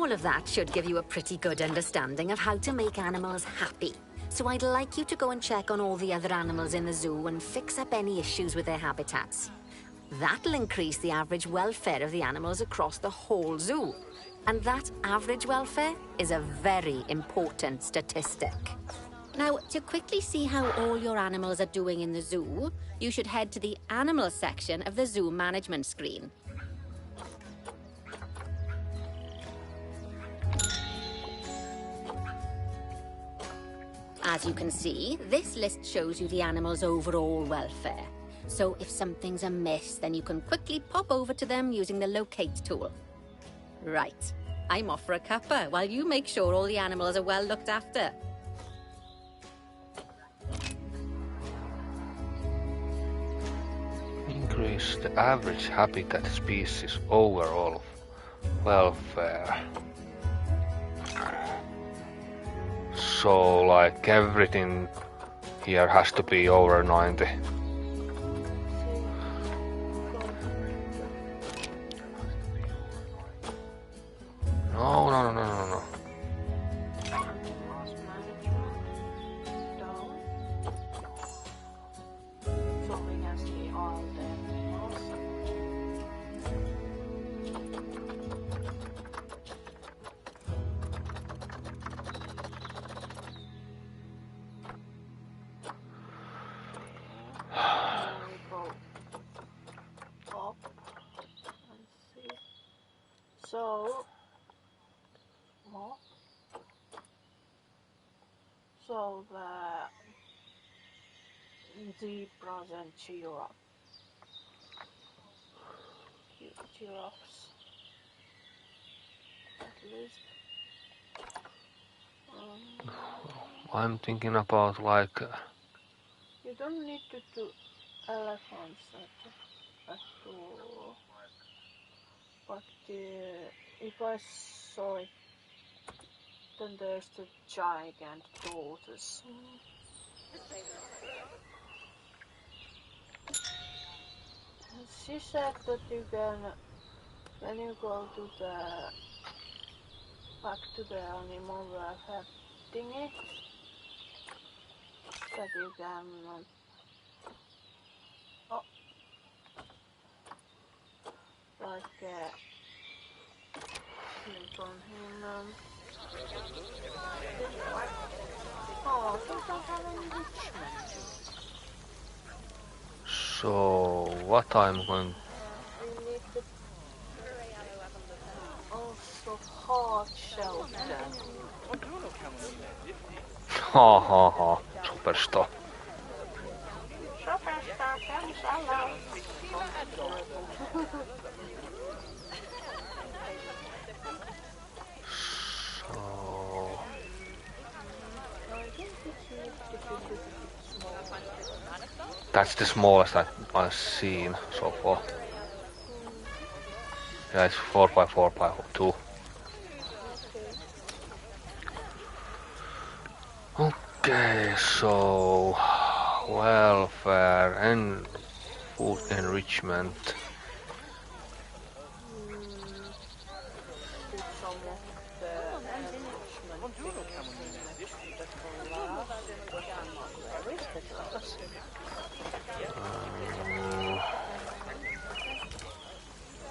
All of that should give you a pretty good understanding of how to make animals happy. So I'd like you to go and check on all the other animals in the zoo and fix up any issues with their habitats. That'll increase the average welfare of the animals across the whole zoo. And that average welfare is a very important statistic. Now, to quickly see how all your animals are doing in the zoo, you should head to the animal section of the zoo management screen. As you can see, this list shows you the animals' overall welfare. So if something's amiss, then you can quickly pop over to them using the locate tool. Right, I'm off for a cuppa while you make sure all the animals are well looked after. Increase the average habitat species overall welfare. So, like, everything here has to be over 90. No. So we can see all the animals. We go up and see. So more. So the zebras and giraffes at least. I'm thinking about, like, You don't need to do elephants at all. But if I saw it, then there's the giant tortoise. She said that you can, when you go to back to the animal welfare thingy, that you can click on him. Oh, they don't have any enrichment. so what I'm going. We need to also hard shelter. Ha, superstar. Superstar, comes hello. So, that's the smallest I've seen so far. Yeah, it's 4x4x2. Okay, so welfare and food enrichment.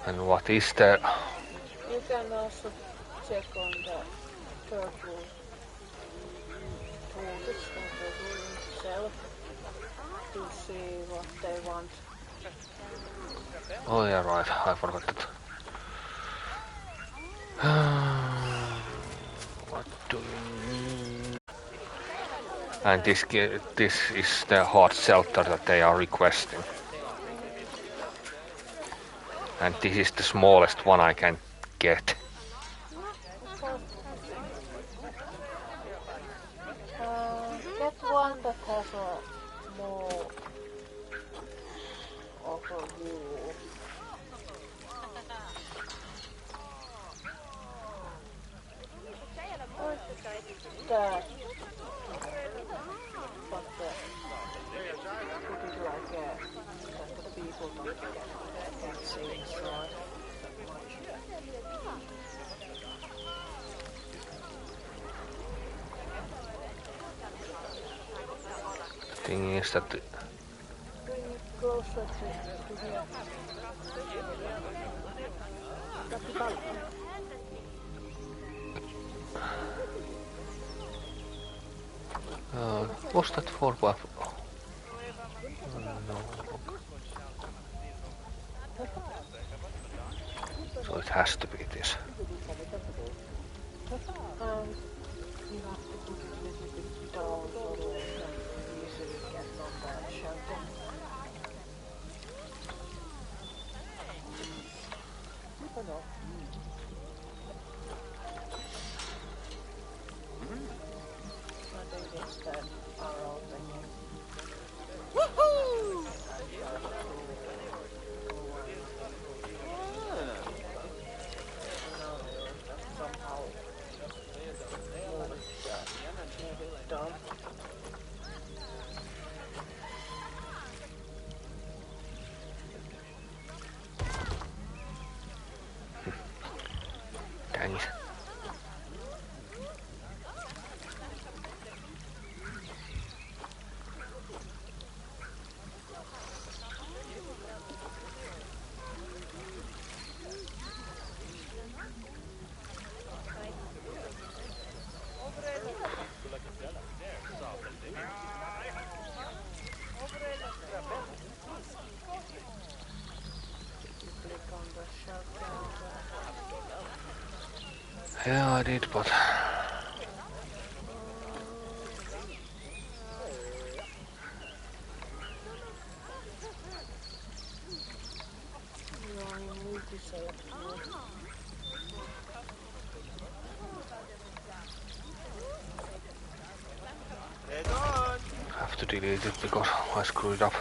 And what is the... You can also check on the purple tortoise that they're doing itself to see what they want. Oh yeah, right, I forgot that. What do you need? And this is the hard shelter that they are requesting. And this is the smallest one I can get. Get one that has a more of a view. That. But put it like that the people can see inside. Thing is that Bring it closer to here. Capitale. was that for buffalo? No. So it has to be this. You have to put it a little bit down so that you can easily get on the shelter. I think it's the arrow thingy. Somehow move it down. Dang it. Click on the shelter. Yeah, I did, but You only need to say it. have to delete it because I screwed up.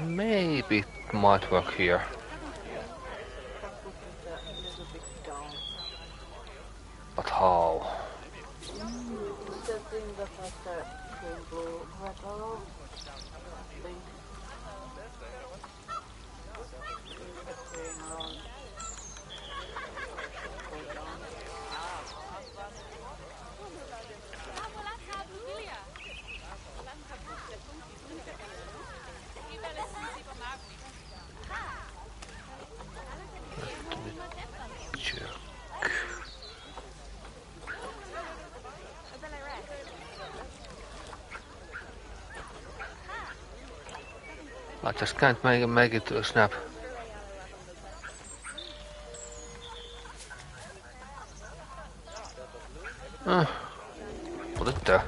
Maybe it might work here. Put it a little bit down. But how? It's the thing that has the green, blue, red arrow. Thing. The green round. Go down. Check. I just can't make it to snap. Put it there.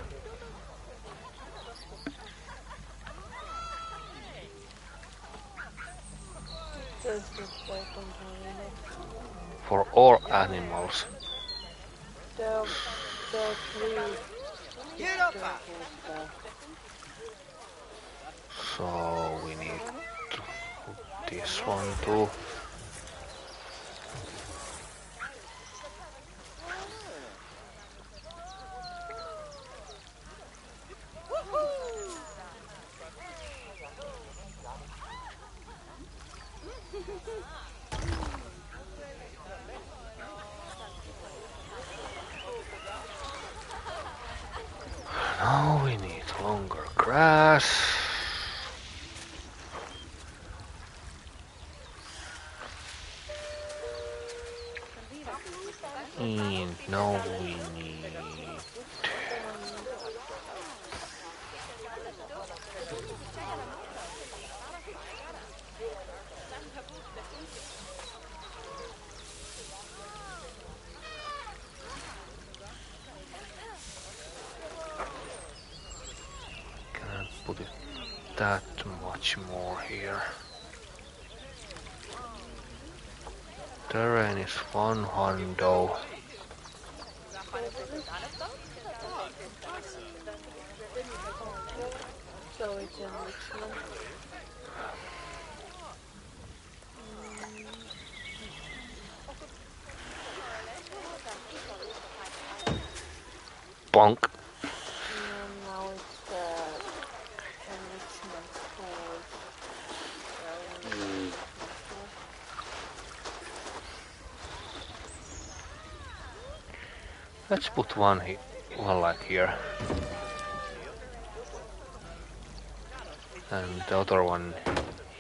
There's this button here. For all animals. There are three circles there. So we need to put this one too. Now we need longer grass. And now we need can't put it that much more here. Terrain is 100. So it's in Richmond. Bonk. And now it's the enrichment tools. Let's put one like here. And the other one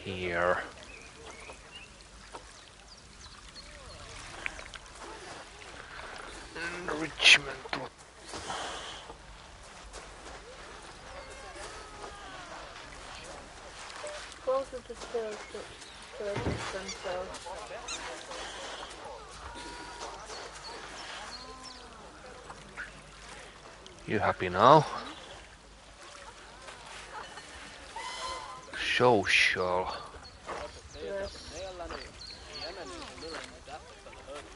here. Enrichment. Go to the filters themselves. You happy now? Social. Yes.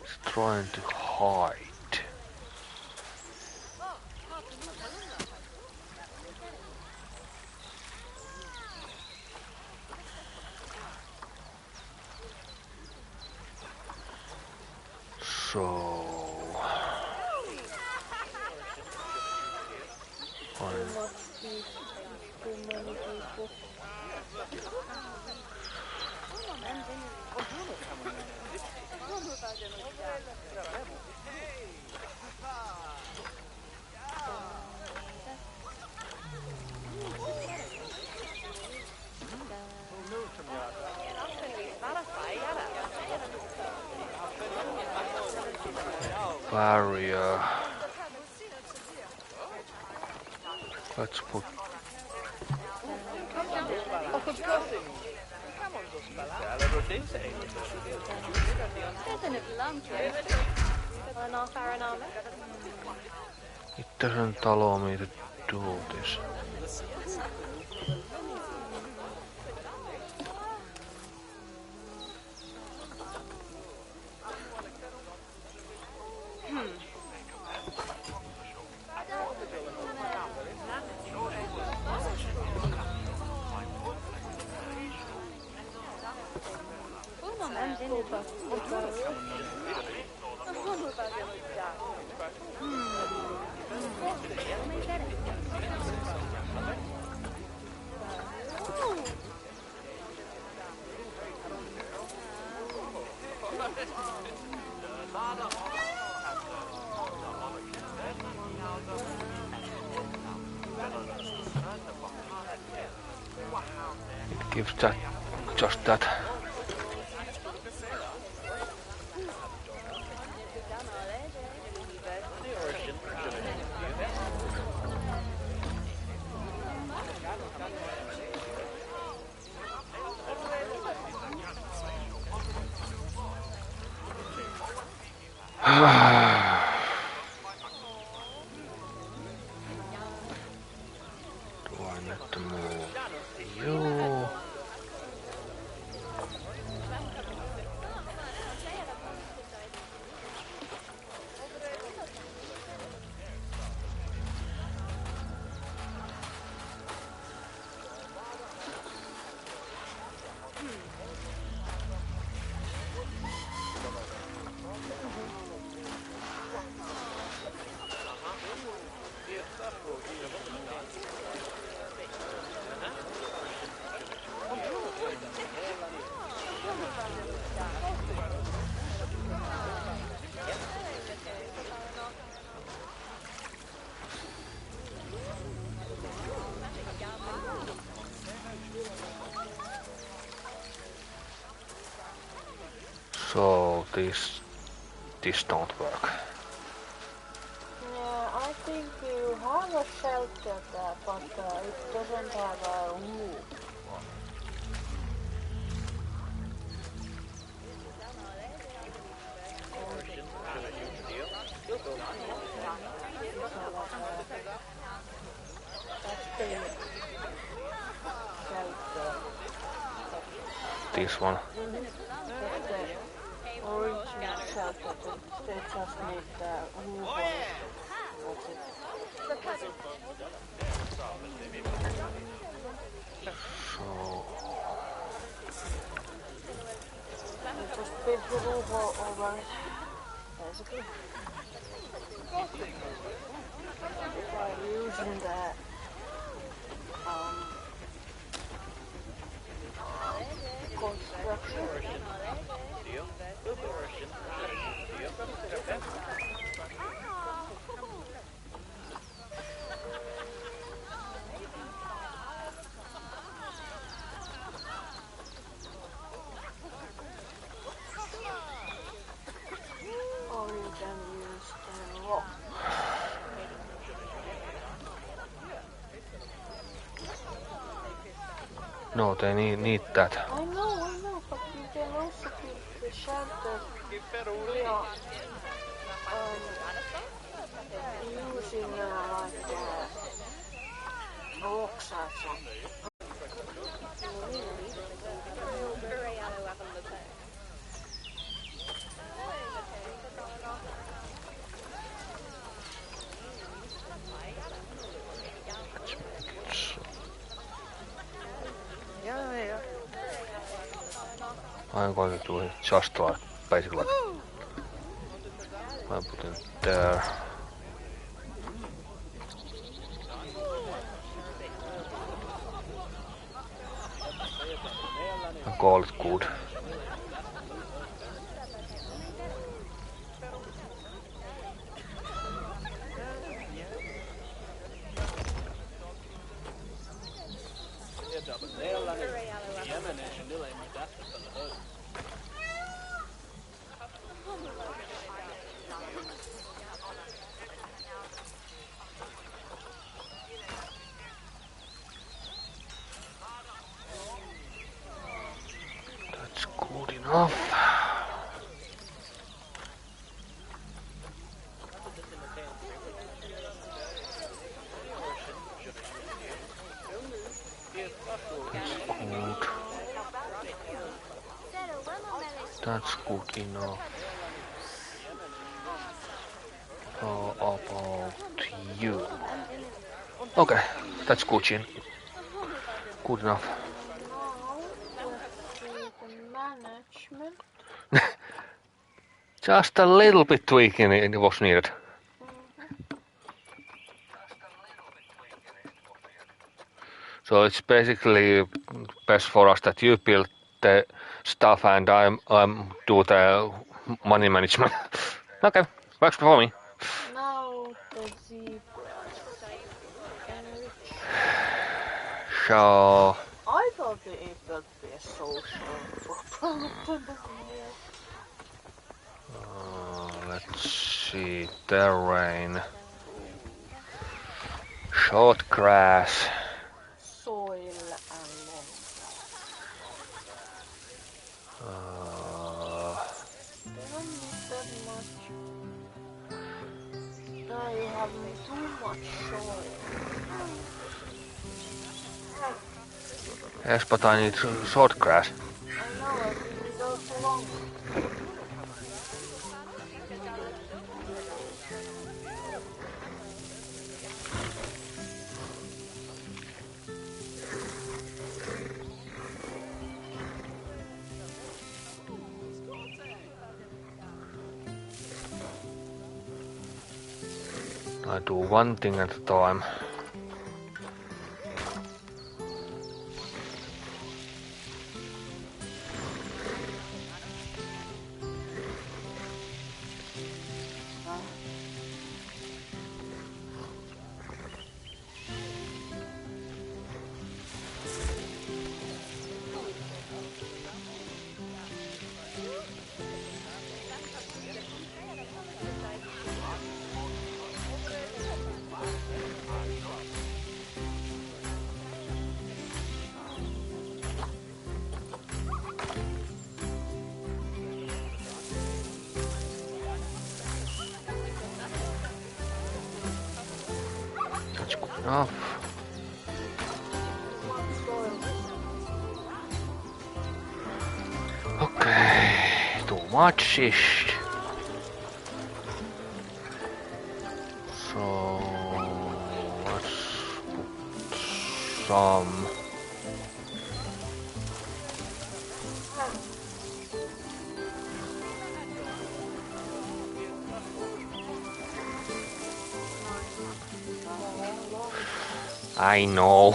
It's trying to hide. So There must be too many people. barrier. Let's put it doesn't allow me to do this. It gives that just that. Do I need to move you? So this don't work. Yeah, I think you have a shelter there, but it doesn't have a roof. This one. That's the original shelter. They just need the roof on it. That's it. So You just build the roof over it. Basically. No, they need that. I know, but you can also keep the shelter via using like rocks or something. I'm going to do it just like, basically like, I put it there. I call it good. That's good enough. That's good enough. How about you? Okay, that's good enough. Now, let's see the management. Just a little bit tweaking it was needed. So it's basically best for us that you build the stuff and I'm do the money management. Okay, works for me. Now the zebras. So I thought it would be a social problem. let's see, terrain, short grass. Soil and long They don't need that much. Now you have too much soil. Yes, but I need short grass. I know, but you need also long. I do one thing at a time. That's good enough. Okay, too much ish. So let's put some. I know.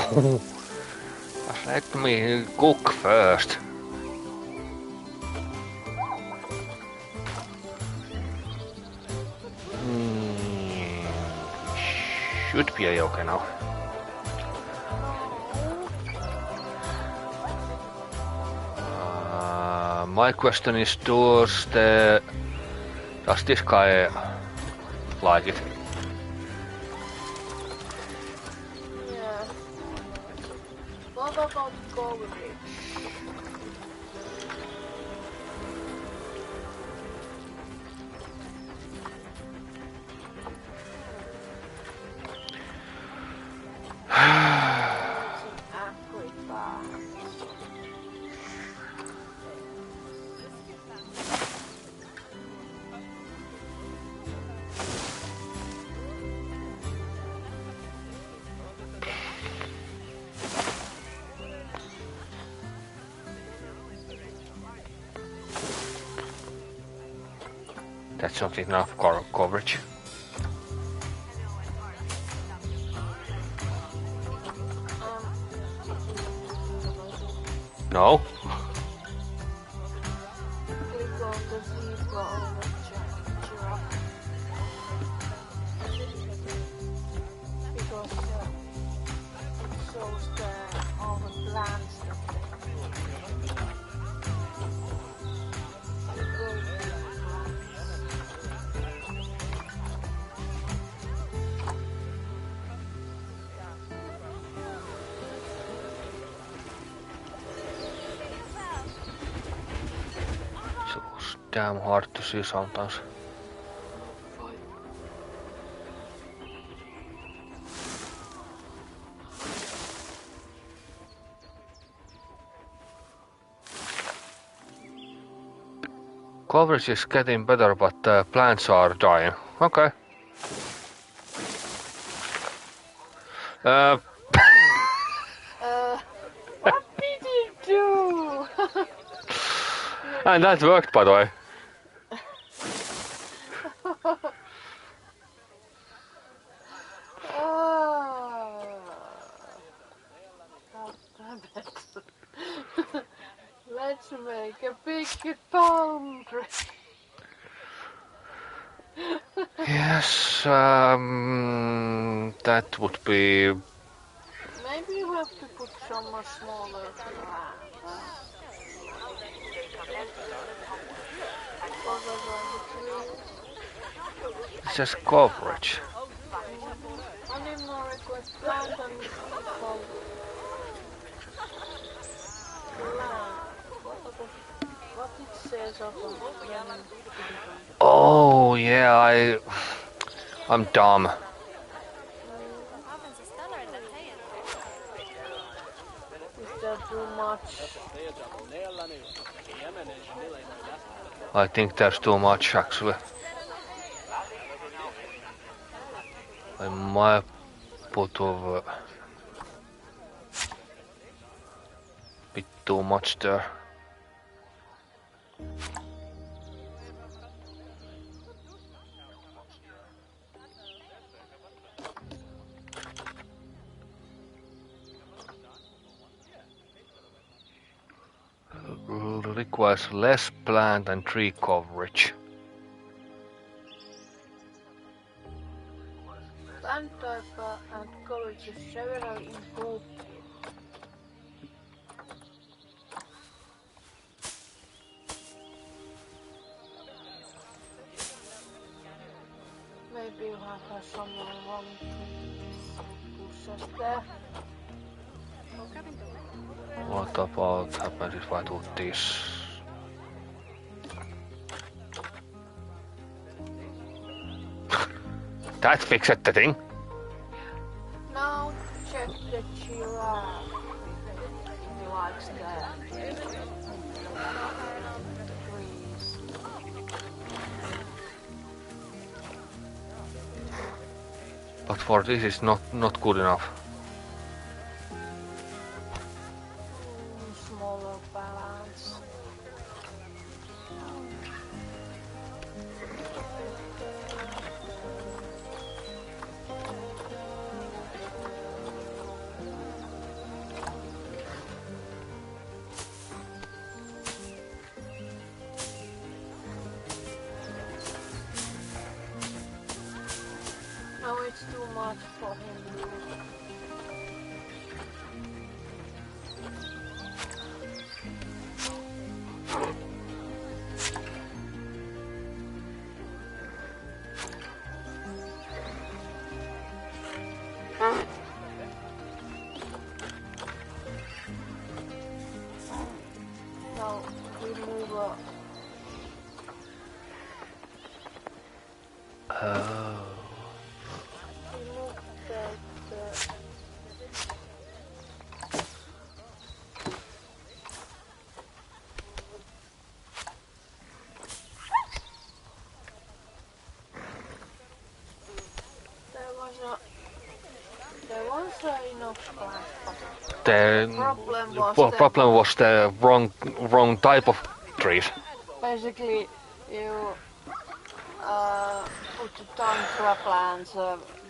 Just let me cook first. Should be okay now. My question is, does this guy like it? Yeah. What about coverage? That's not enough coverage. No? Click on the zebra or the giraffe. Because it shows all the plants that they grow. So damn hard to see sometimes. Coverage is getting better, but plants are dying. Okay. What did you do? And that worked, by the way. Let's make a big palm tree. Yes, that would be. Maybe you have to put some smaller plants. It's just coverage. Animal request plant and people. What it says of them. Oh yeah, I'm dumb. Is that too much? I think there's too much actually. I might put over a bit too much there. Requires less plant and tree coverage. Plant type and coverage is several improved. Maybe you have someone wanting pushes there. What about happens if I do this? That fixed the thing. Now check the giraffe. He likes the trees. But for this is not good enough. Smaller balance. No, it's too much for him. There was enough glass, but The problem problem was was the wrong type of trees. basically you put it down to plants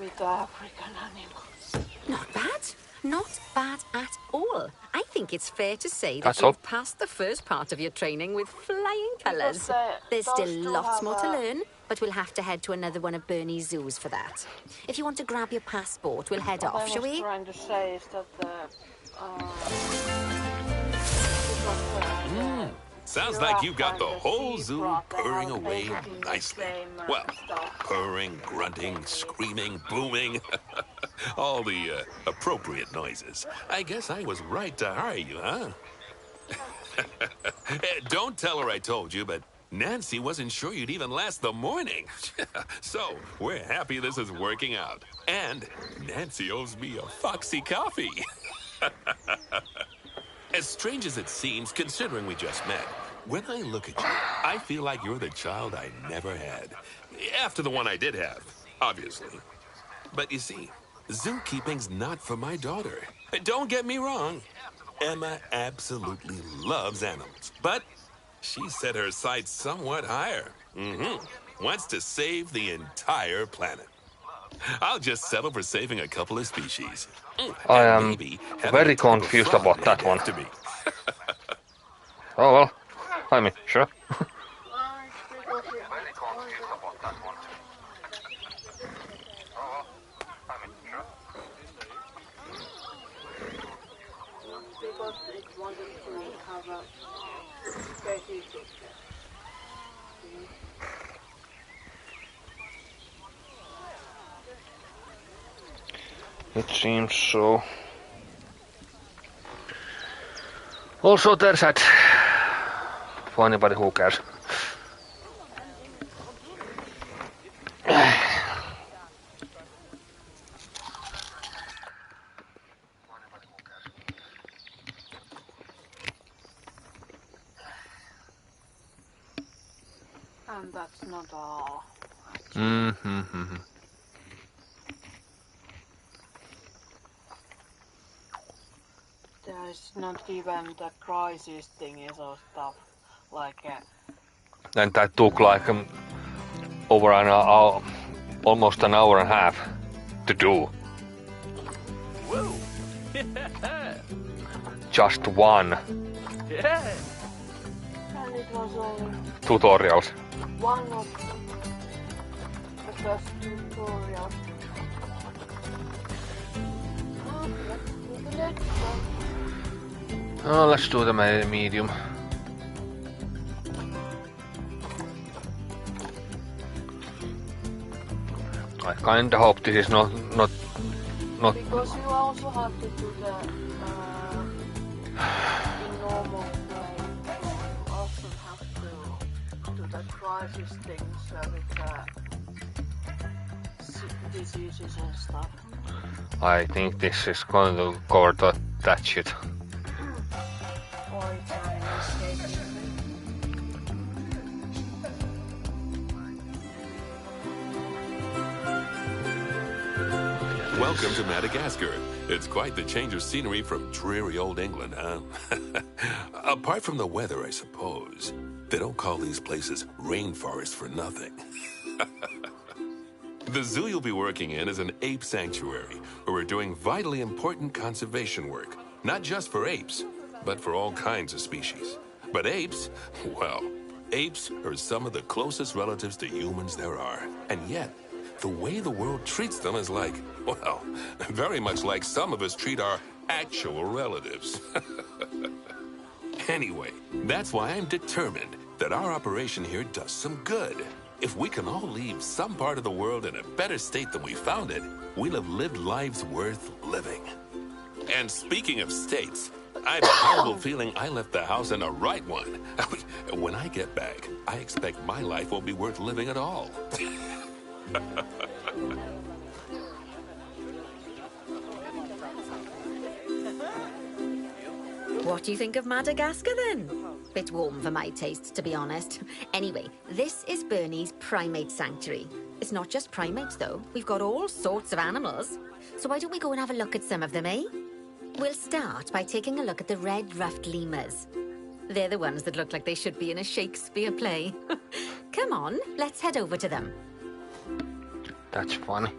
with the African animals. Not bad. Not bad at all. I think it's fair to say that That's all. you've passed the first part of your training with flying colours. Because There's those still two lots have more to a- learn, but we'll have to head to another one of Bernie's zoos for that. If you want to grab your passport, we'll head What off, I shall was we? trying to say is that Sounds like you got the whole zoo purring away nicely. Well, purring, grunting, screaming, booming. All the appropriate noises. I guess I was right to hire you, huh? Don't tell her I told you, but Nancy wasn't sure you'd even last the morning. So, we're happy this is working out. And Nancy owes me a Foxy coffee. As strange as it seems, considering we just met, when I look at you, I feel like you're the child I never had. After the one I did have, obviously. But you see, zookeeping's not for my daughter. Don't get me wrong. Emma absolutely loves animals. But she set her sights somewhat higher. Wants to save the entire planet. I'll just settle for saving a couple of species. I And am maybe having very a type of confused frog about that named one. after me. Oh well, I mean, sure. Because it wanted to have a specific. It seems so. Also, there's that. For anybody who cares. And that's not all. Mm-hmm. There's not even the crisis thingies or stuff like And that took like over an hour, almost an hour and a half to do. Whoa! Just one Yeah! and it was only tutorials. one of the first tutorials. Let's do the next one. Oh, let's do the medium. I kinda hope this is not Because you also have to do the in normal play. You also have to do the crisis things with diseases and stuff. I think this is going to cover that shit. Or it's an escape. Welcome to Madagascar. It's quite the change of scenery from dreary old England, huh? Apart from the weather, I suppose. They don't call these places rainforests for nothing. The zoo you'll be working in is an ape sanctuary, where we're doing vitally important conservation work. Not just for apes, but for all kinds of species. But apes, well, apes are some of the closest relatives to humans there are. And yet, the way the world treats them is like, well, very much like some of us treat our actual relatives. Anyway, that's why I'm determined that our operation here does some good. If we can all leave some part of the world in a better state than we found it, we'll have lived lives worth living. And speaking of states, I have a horrible feeling I left the house in the right one. When I get back, I expect my life won't be worth living at all. What do you think of Madagascar, then? Bit warm for my taste, to be honest. Anyway, this is Bernie's primate sanctuary. It's not just primates, though. We've got all sorts of animals. So why don't we go and have a look at some of them, eh? We'll start by taking a look at the red-ruffed lemurs. They're the ones that look like they should be in a Shakespeare play. Come on, let's head over to them. That's funny.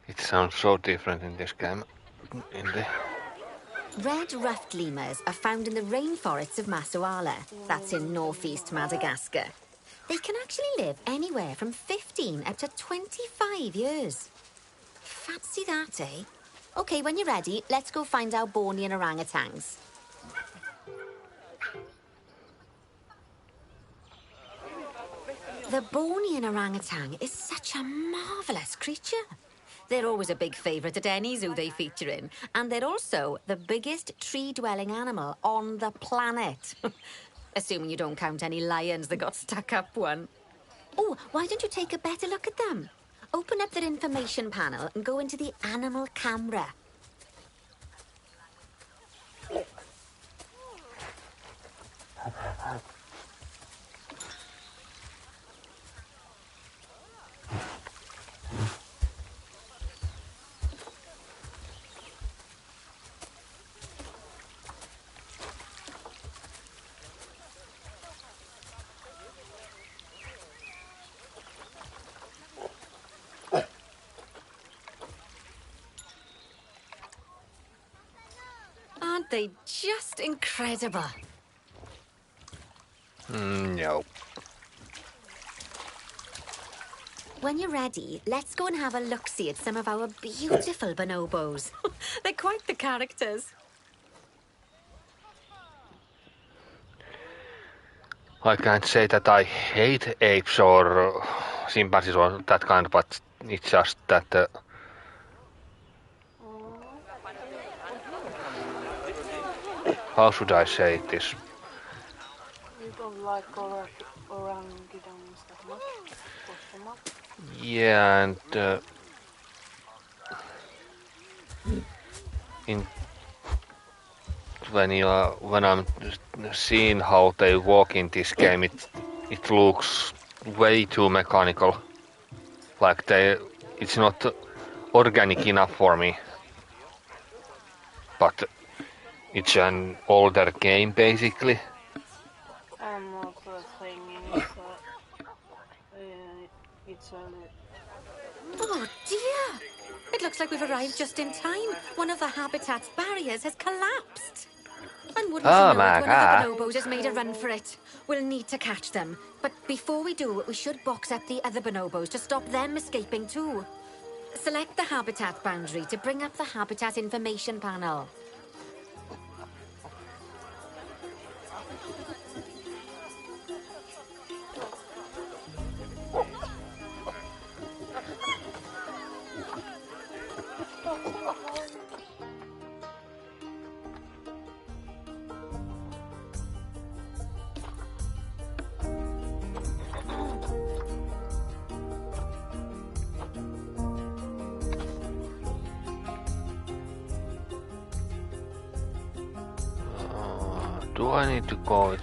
It sounds so different in this game. Red-ruffed lemurs are found in the rainforests of Masoala. That's in northeast Madagascar. They can actually live anywhere from 15 up to 25 years. Fancy that, eh? Okay, when you're ready, let's go find our Bornean orangutans. The Bornean orangutan is such a marvellous creature. They're always a big favourite at any zoo they feature in, and they're also the biggest tree-dwelling animal on the planet. Assuming you don't count any lions that got stuck up one. Oh, why don't you take a better look at them? Open up their information panel and go into the animal camera. Aren't they just incredible? No. When you're ready, let's go and have a look-see at some of our beautiful bonobos. They're quite the characters. I can't say that I hate apes or chimpanzees or that kind, but it's just that how should I say this? You don't like orangutans that much? Question mark? Yeah, and when I'm seeing how they walk in this game, it looks way too mechanical. Like it's not organic enough for me. But it's an older game, basically. And also thing is it's Oh dear! It looks like we've arrived just in time. One of the habitat's barriers has collapsed. And wouldn't you know it, one of the bonobos has made a run for it. We'll need to catch them. But before we do, we should box up the other bonobos to stop them escaping too. Select the habitat boundary to bring up the habitat information panel. Do I need to go?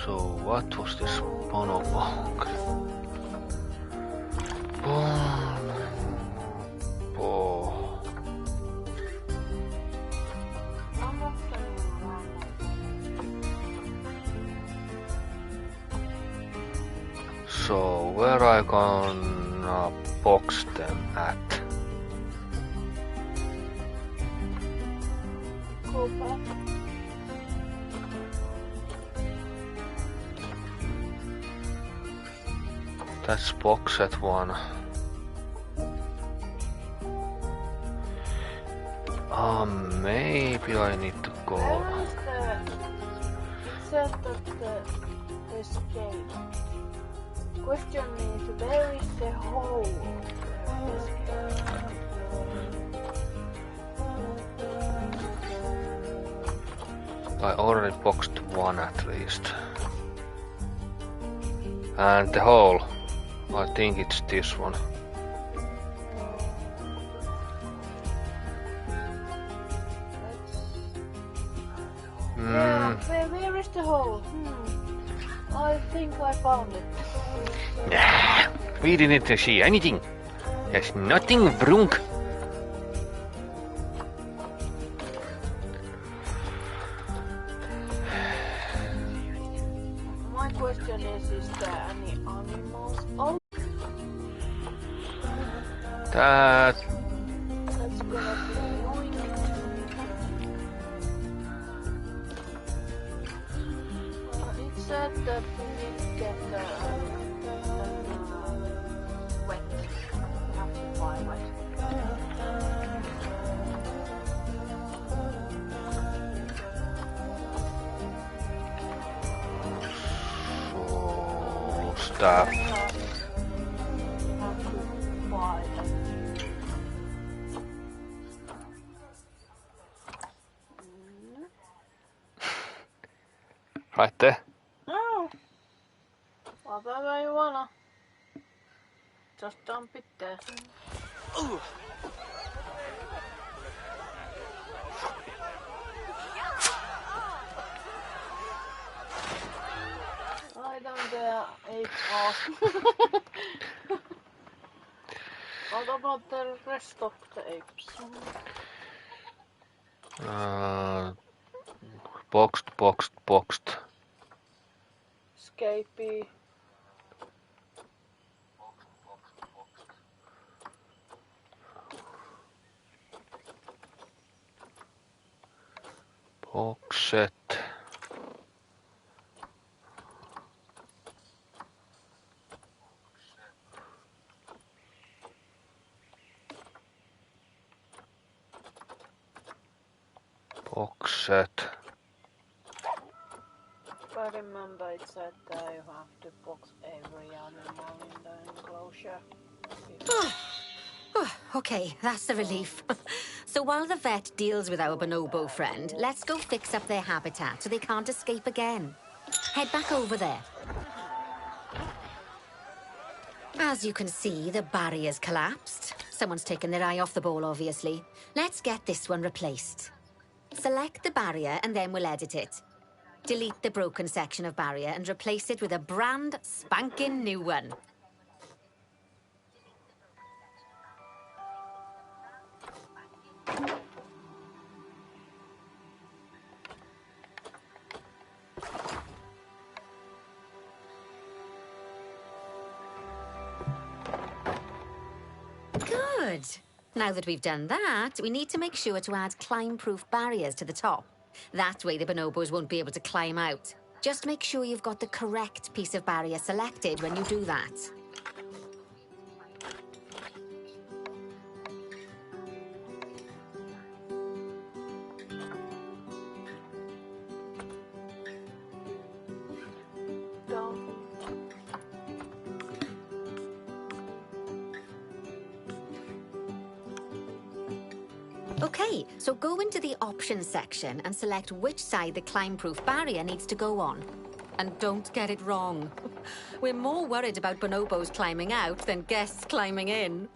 So what was this bonobo? So where I gonna box them at? go back. That's box at one. Maybe I need to go. Where is the... It said that the escape. Question is, where is the hole? I already boxed one at least. And the hole, I think it's this one. Yeah, where is the hole? I think I found it. Nah, we didn't see anything. There's nothing wrong. My question is there any animals? Oh, That that's gonna be annoying. It said that we need to get wet. We have to buy wet. stuff. We have to buy them. Right there. No. Whatever you wanna. Just dump it there. I don't dare eat off. What about the rest of the apes? Boxed. Scapy. Box set. Box set. I remember it said that you have to box every animal in the enclosure. Okay, that's a relief. So while the vet deals with our bonobo friend, let's go fix up their habitat so they can't escape again. Head back over there. As you can see, the barrier's collapsed. Someone's taken their eye off the ball, obviously. Let's get this one replaced. Select the barrier and then we'll edit it. Delete the broken section of barrier and replace it with a brand spanking new one. Good. Now that we've done that, we need to make sure to add climb-proof barriers to the top. That way the bonobos won't be able to climb out. Just make sure you've got the correct piece of barrier selected when you do that. Okay, so go into the options section and select which side the climb-proof barrier needs to go on. And don't get it wrong. We're more worried about bonobos climbing out than guests climbing in.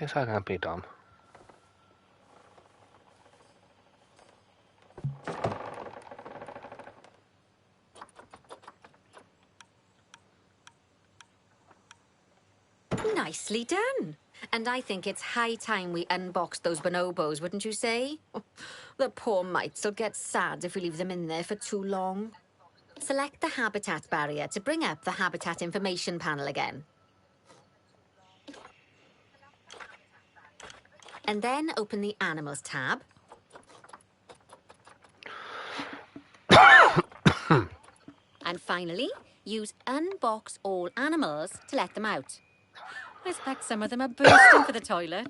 Yes, I can be dumb. Nicely done. And I think it's high time we unboxed those bonobos, wouldn't you say? The poor mites will get sad if we leave them in there for too long. Select the habitat barrier to bring up the habitat information panel again. And then open the Animals tab. And finally, use Unbox All Animals to let them out. I expect some of them are bursting for the toilet.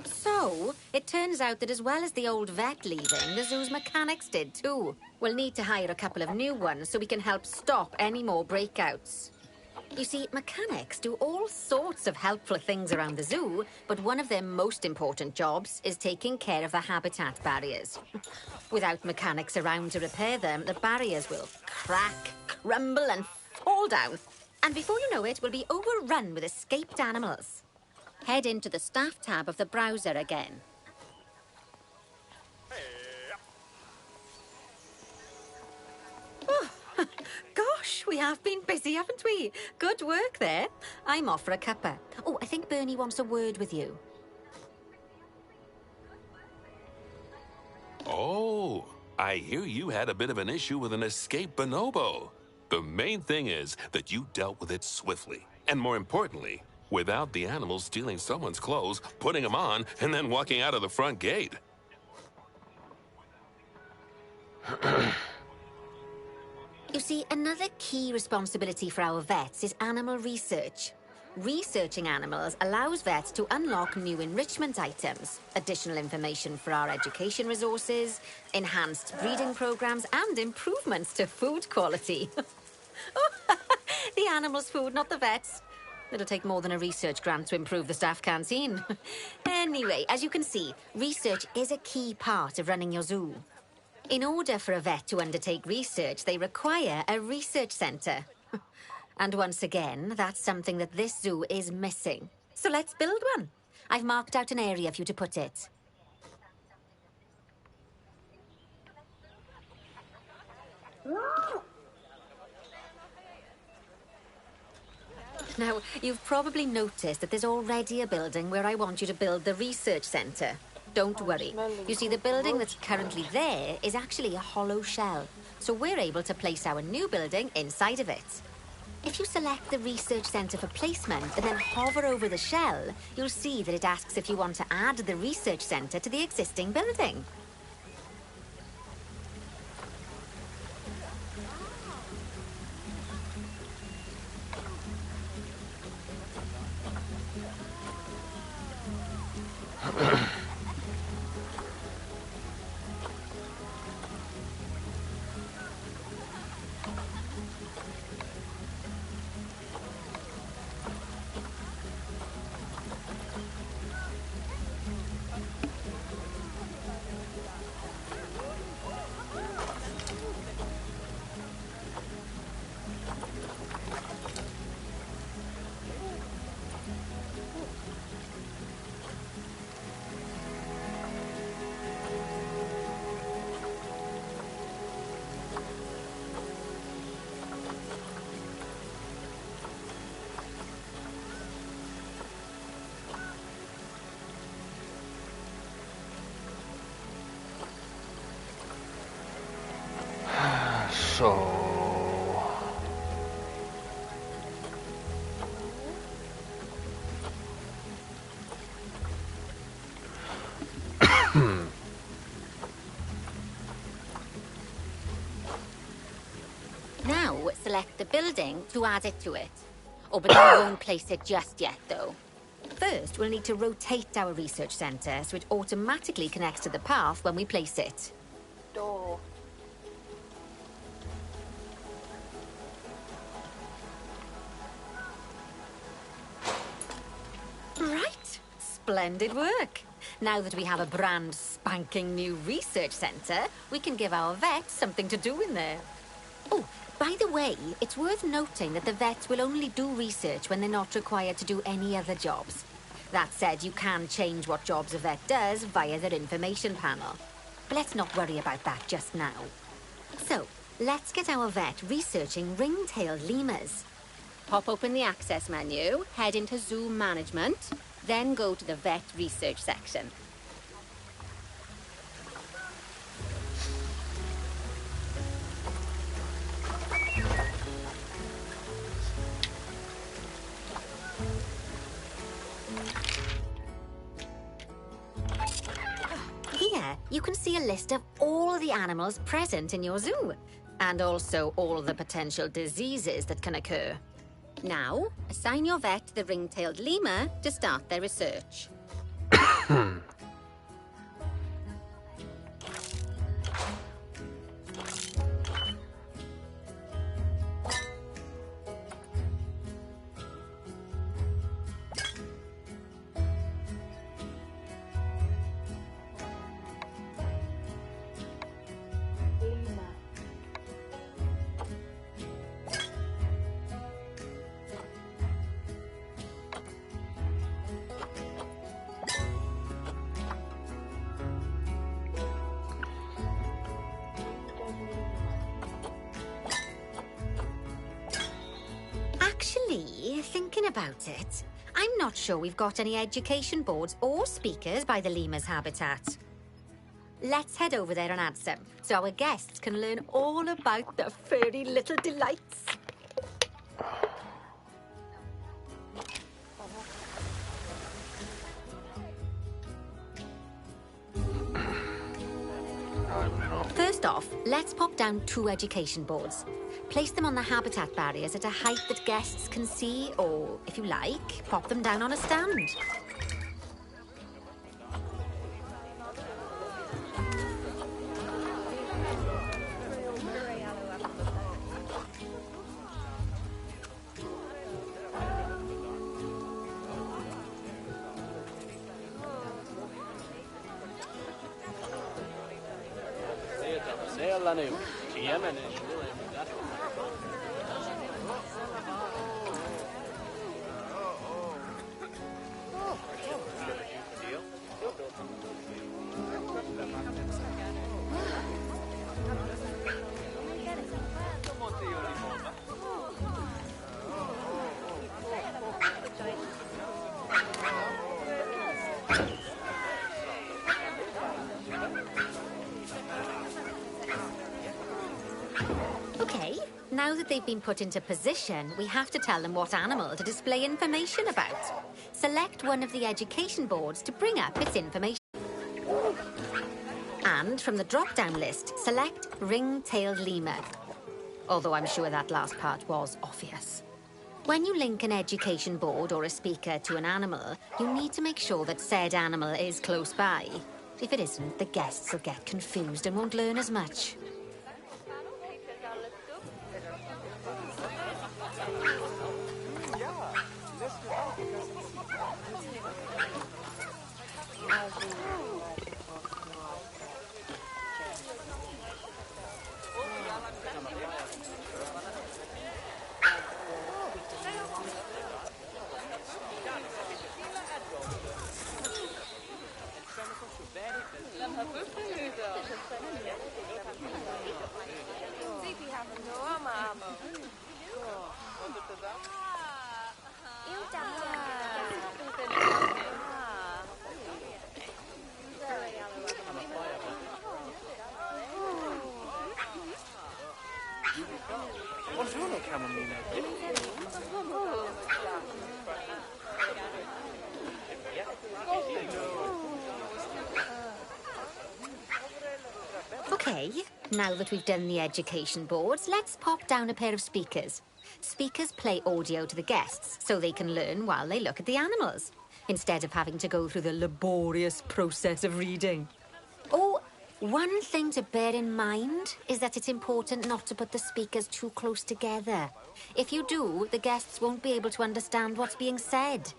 So, it turns out that as well as the old vet leaving, the zoo's mechanics did too. We'll need to hire a couple of new ones so we can help stop any more breakouts. You see, mechanics do all sorts of helpful things around the zoo, but one of their most important jobs is taking care of the habitat barriers. Without mechanics around to repair them, the barriers will crack, crumble, and fall down. And before you know it, we'll be overrun with escaped animals. Head into the Staff tab of the browser again. Oh, gosh, we have been busy, haven't we? Good work there. I'm off for a cuppa. Oh, I think Bernie wants a word with you. Oh, I hear you had a bit of an issue with an escaped bonobo. The main thing is that you dealt with it swiftly. And more importantly, without the animals stealing someone's clothes, putting them on, and then walking out of the front gate. You see, another key responsibility for our vets is animal research. Researching animals allows vets to unlock new enrichment items, additional information for our education resources, enhanced breeding programs, and improvements to food quality. The animals' food, not the vets. It'll take more than a research grant to improve the staff canteen. Anyway, as you can see, research is a key part of running your zoo. In order for a vet to undertake research, they require a research centre. And once again, that's something that this zoo is missing. So let's build one. I've marked out an area for you to put it. Now, you've probably noticed that there's already a building where I want you to build the research centre. Don't worry. You see, the building that's currently there is actually a hollow shell. So we're able to place our new building inside of it. If you select the research centre for placement and then hover over the shell, you'll see that it asks if you want to add the research centre to the existing building. So... Now, select the building to add it to it. Oh, but I won't place it just yet, though. First, we'll need to rotate our research centre so it automatically connects to the path when we place it. Door. Right. Splendid work. Now that we have a brand spanking new research centre, we can give our vets something to do in there. Oh, by the way, it's worth noting that the vets will only do research when they're not required to do any other jobs. That said, you can change what jobs a vet does via their information panel. But let's not worry about that just now. So, let's get our vet researching ring-tailed lemurs. Pop open the access menu, head into zoo management, then go to the vet research section. Here, you can see a list of all the animals present in your zoo, and also all the potential diseases that can occur. Now, assign your vet the ring-tailed lemur to start their research. Lima. Actually, thinking about it, I'm not sure we've got any education boards or speakers by the lemur's habitat. Let's head over there and add some, so our guests can learn all about the furry little delights. First off, let's pop down 2 education boards. Place them on the habitat barriers at a height that guests can see, or, if you like, pop them down on a stand. Okay, now that they've been put into position, we have to tell them what animal to display information about. Select one of the education boards to bring up its information. And from the drop-down list, select ring-tailed lemur. Although I'm sure that last part was obvious. When you link an education board or a speaker to an animal, you need to make sure that said animal is close by. If it isn't, the guests will get confused and won't learn as much. Okay, now that we've done the education boards, let's pop down a pair of speakers. Speakers play audio to the guests so they can learn while they look at the animals, instead of having to go through the laborious process of reading. Oh, one thing to bear in mind is that it's important not to put the speakers too close together. If you do, the guests won't be able to understand what's being said.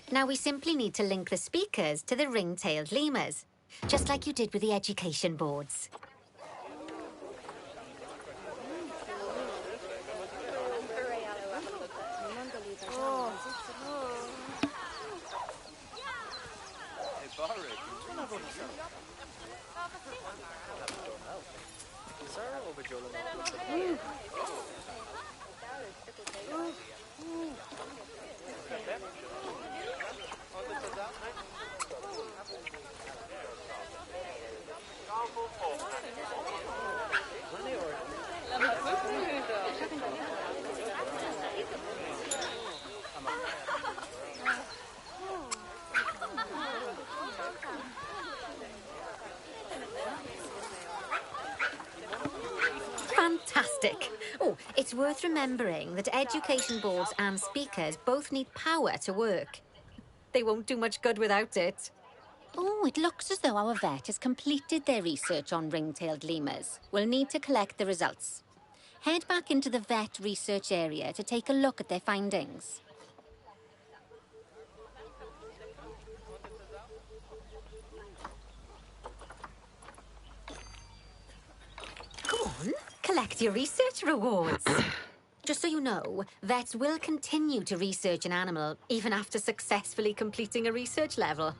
Now we simply need to link the speakers to the ring-tailed lemurs, just like you did with the education boards. Fantastic. Oh, it's worth remembering that education boards and speakers both need power to work. They won't do much good without it. Oh, it looks as though our vet has completed their research on ring-tailed lemurs. We'll need to collect the results. Head back into the vet research area to take a look at their findings. Go on, collect your research rewards. Just so you know, vets will continue to research an animal even after successfully completing a research level.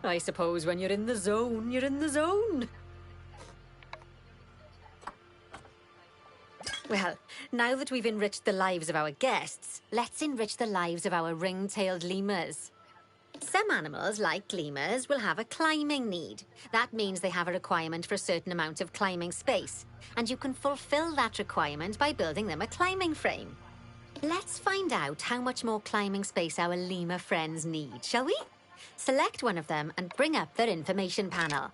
I suppose when you're in the zone, you're in the zone. Well, now that we've enriched the lives of our guests, let's enrich the lives of our ring-tailed lemurs. Some animals, like lemurs, will have a climbing need. That means they have a requirement for a certain amount of climbing space, and you can fulfill that requirement by building them a climbing frame. Let's find out how much more climbing space our lemur friends need, shall we? Select one of them and bring up their information panel.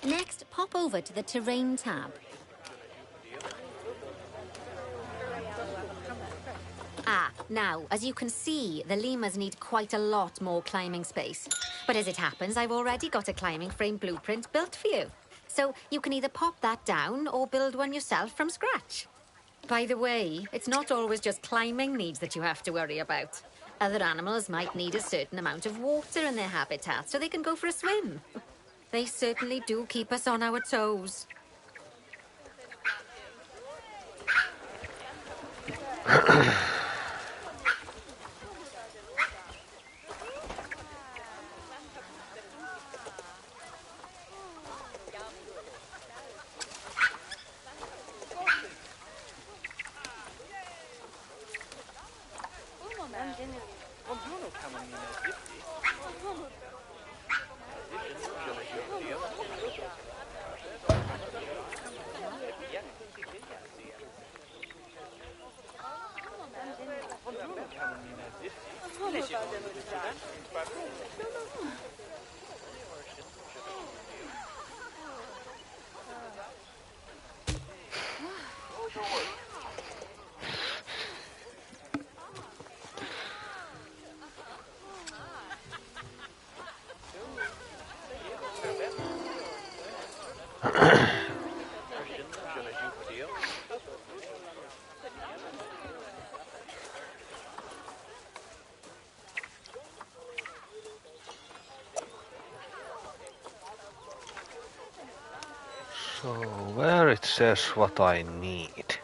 Next, pop over to the Terrain tab. Now, as you can see, the lemurs need quite a lot more climbing space. But as it happens, I've already got a climbing frame blueprint built for you. So you can either pop that down or build one yourself from scratch. By the way, it's not always just climbing needs that you have to worry about. Other animals might need a certain amount of water in their habitat so they can go for a swim. They certainly do keep us on our toes. So, where it says what I need.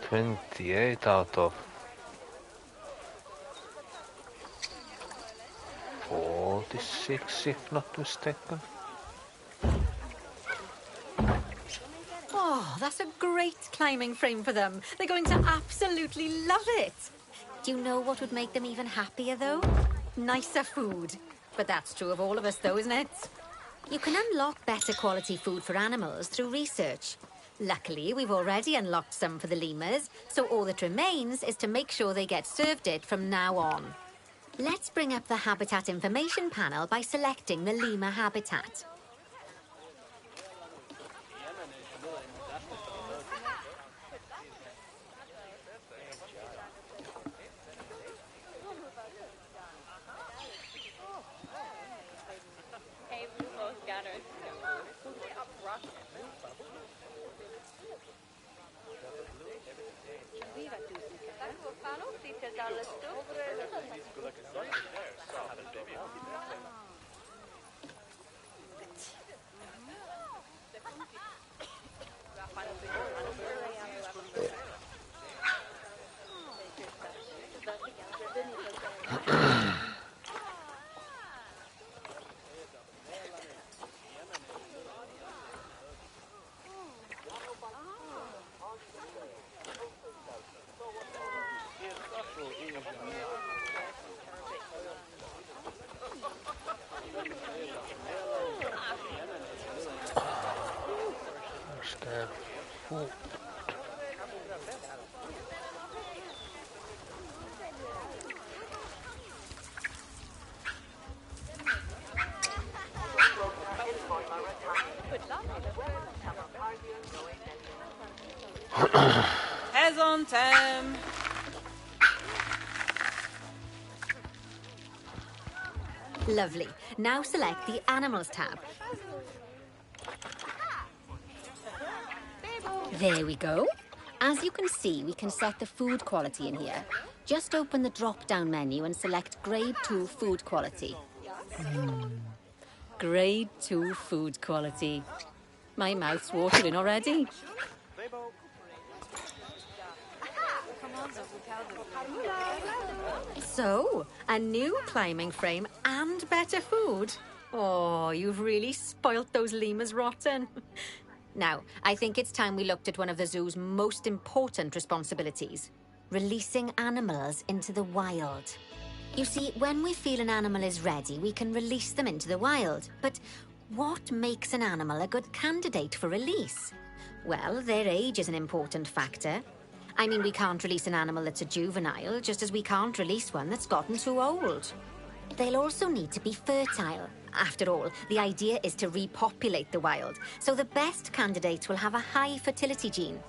28 out of 46, if not mistaken. Oh, that's a great climbing frame for them. They're going to absolutely love it. Do you know what would make them even happier, though? Nicer food. But that's true of all of us, though, isn't it? You can unlock better quality food for animals through research. Luckily, we've already unlocked some for the lemurs, so all that remains is to make sure they get served it from now on. Let's bring up the habitat information panel by selecting the lemur habitat. Heads on time. Lovely. Now select the Animals tab. There we go. As you can see, we can set the food quality in here. Just open the drop-down menu and select Grade 2 Food Quality. Grade 2 Food Quality. My mouth's watering already. So, a new climbing frame and better food. Oh, you've really spoilt those lemurs rotten. Now, I think it's time we looked at one of the zoo's most important responsibilities. Releasing animals into the wild. You see, when we feel an animal is ready, we can release them into the wild. But what makes an animal a good candidate for release? Well, their age is an important factor. I mean, we can't release an animal that's a juvenile, just as we can't release one that's gotten too old. They'll also need to be fertile. After all, the idea is to repopulate the wild, so the best candidates will have a high fertility gene.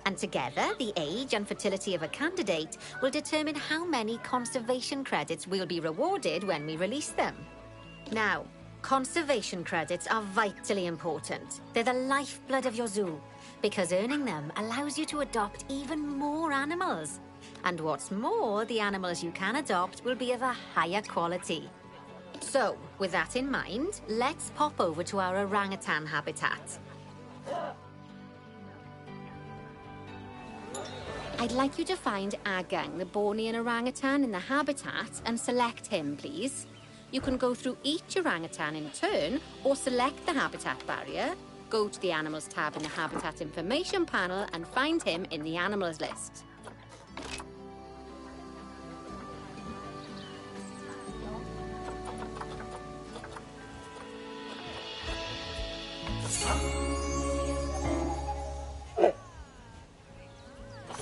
And together, the age and fertility of a candidate will determine how many conservation credits we'll be rewarded when we release them. Now, conservation credits are vitally important. They're the lifeblood of your zoo, because earning them allows you to adopt even more animals. And what's more, the animals you can adopt will be of a higher quality. So, with that in mind, let's pop over to our orangutan habitat. I'd like you to find Agang, the Bornean orangutan in the habitat, and select him, please. You can go through each orangutan in turn, or select the habitat barrier, go to the Animals tab in the Habitat Information panel, and find him in the Animals list.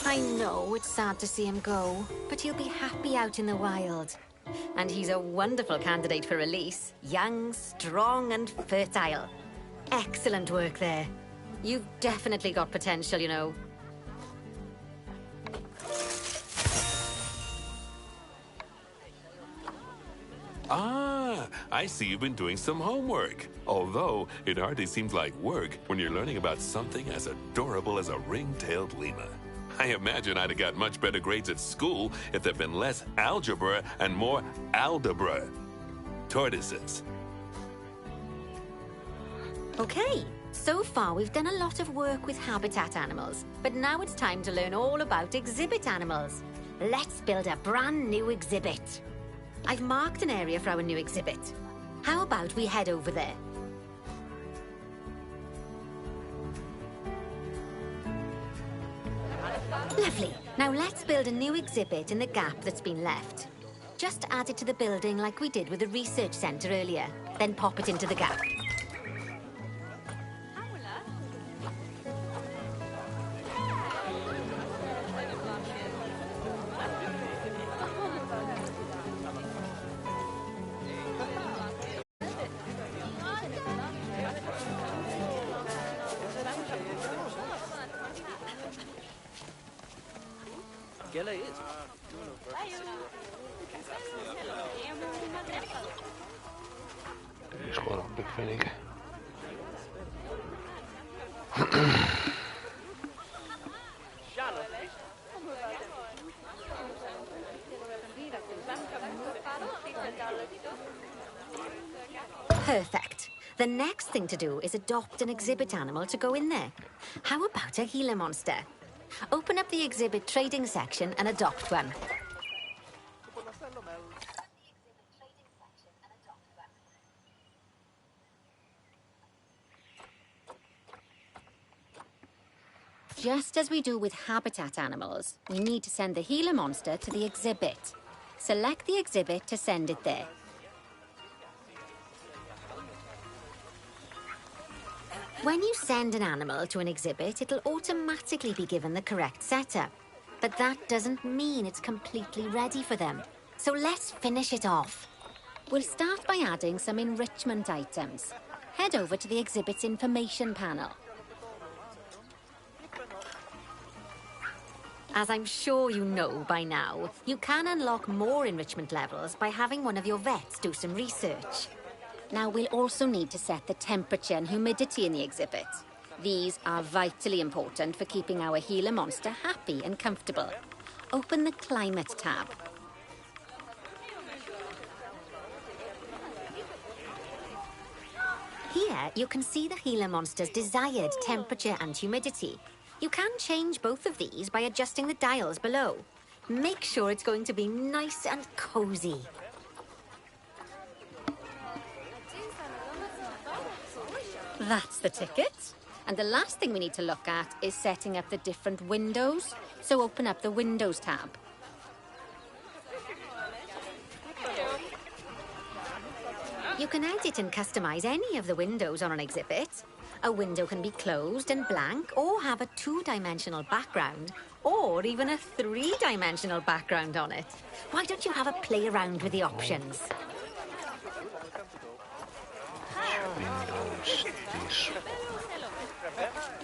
I know it's sad to see him go, but he'll be happy out in the wild. And he's a wonderful candidate for release. Young, strong, and fertile. Excellent work there. You've definitely got potential, you know. Ah, I see you've been doing some homework. Although, it hardly seems like work when you're learning about something as adorable as a ring-tailed lemur. I imagine I'd have got much better grades at school if there'd been less algebra and more aldebra. Tortoises. Okay, so far we've done a lot of work with habitat animals, but now it's time to learn all about exhibit animals. Let's build a brand new exhibit. I've marked an area for our new exhibit. How about we head over there? Lovely. Now let's build a new exhibit in the gap that's been left. Just add it to the building like we did with the research centre earlier, then pop it into the gap. Gela is. Is gewoon een vind ik. Perfect. The next thing to do is adopt an exhibit animal to go in there. How about a Gila monster? Open up the exhibit trading section and adopt one. Just as we do with habitat animals, we need to send the Gila monster to the exhibit. Select the exhibit to send it there. When you send an animal to an exhibit, it'll automatically be given the correct setup. But that doesn't mean it's completely ready for them. So let's finish it off. We'll start by adding some enrichment items. Head over to the exhibit's information panel. As I'm sure you know by now, you can unlock more enrichment levels by having one of your vets do some research. Now, we'll also need to set the temperature and humidity in the exhibit. These are vitally important for keeping our Gila monster happy and comfortable. Open the Climate tab. Here, you can see the Gila monster's desired temperature and humidity. You can change both of these by adjusting the dials below. Make sure it's going to be nice and cozy. That's the ticket. And the last thing we need to look at is setting up the different windows. So open up the Windows tab. You can edit and customize any of the windows on an exhibit. A window can be closed and blank, or have a two-dimensional background, or even a three-dimensional background on it. Why don't you have a play around with the options? Windows, this.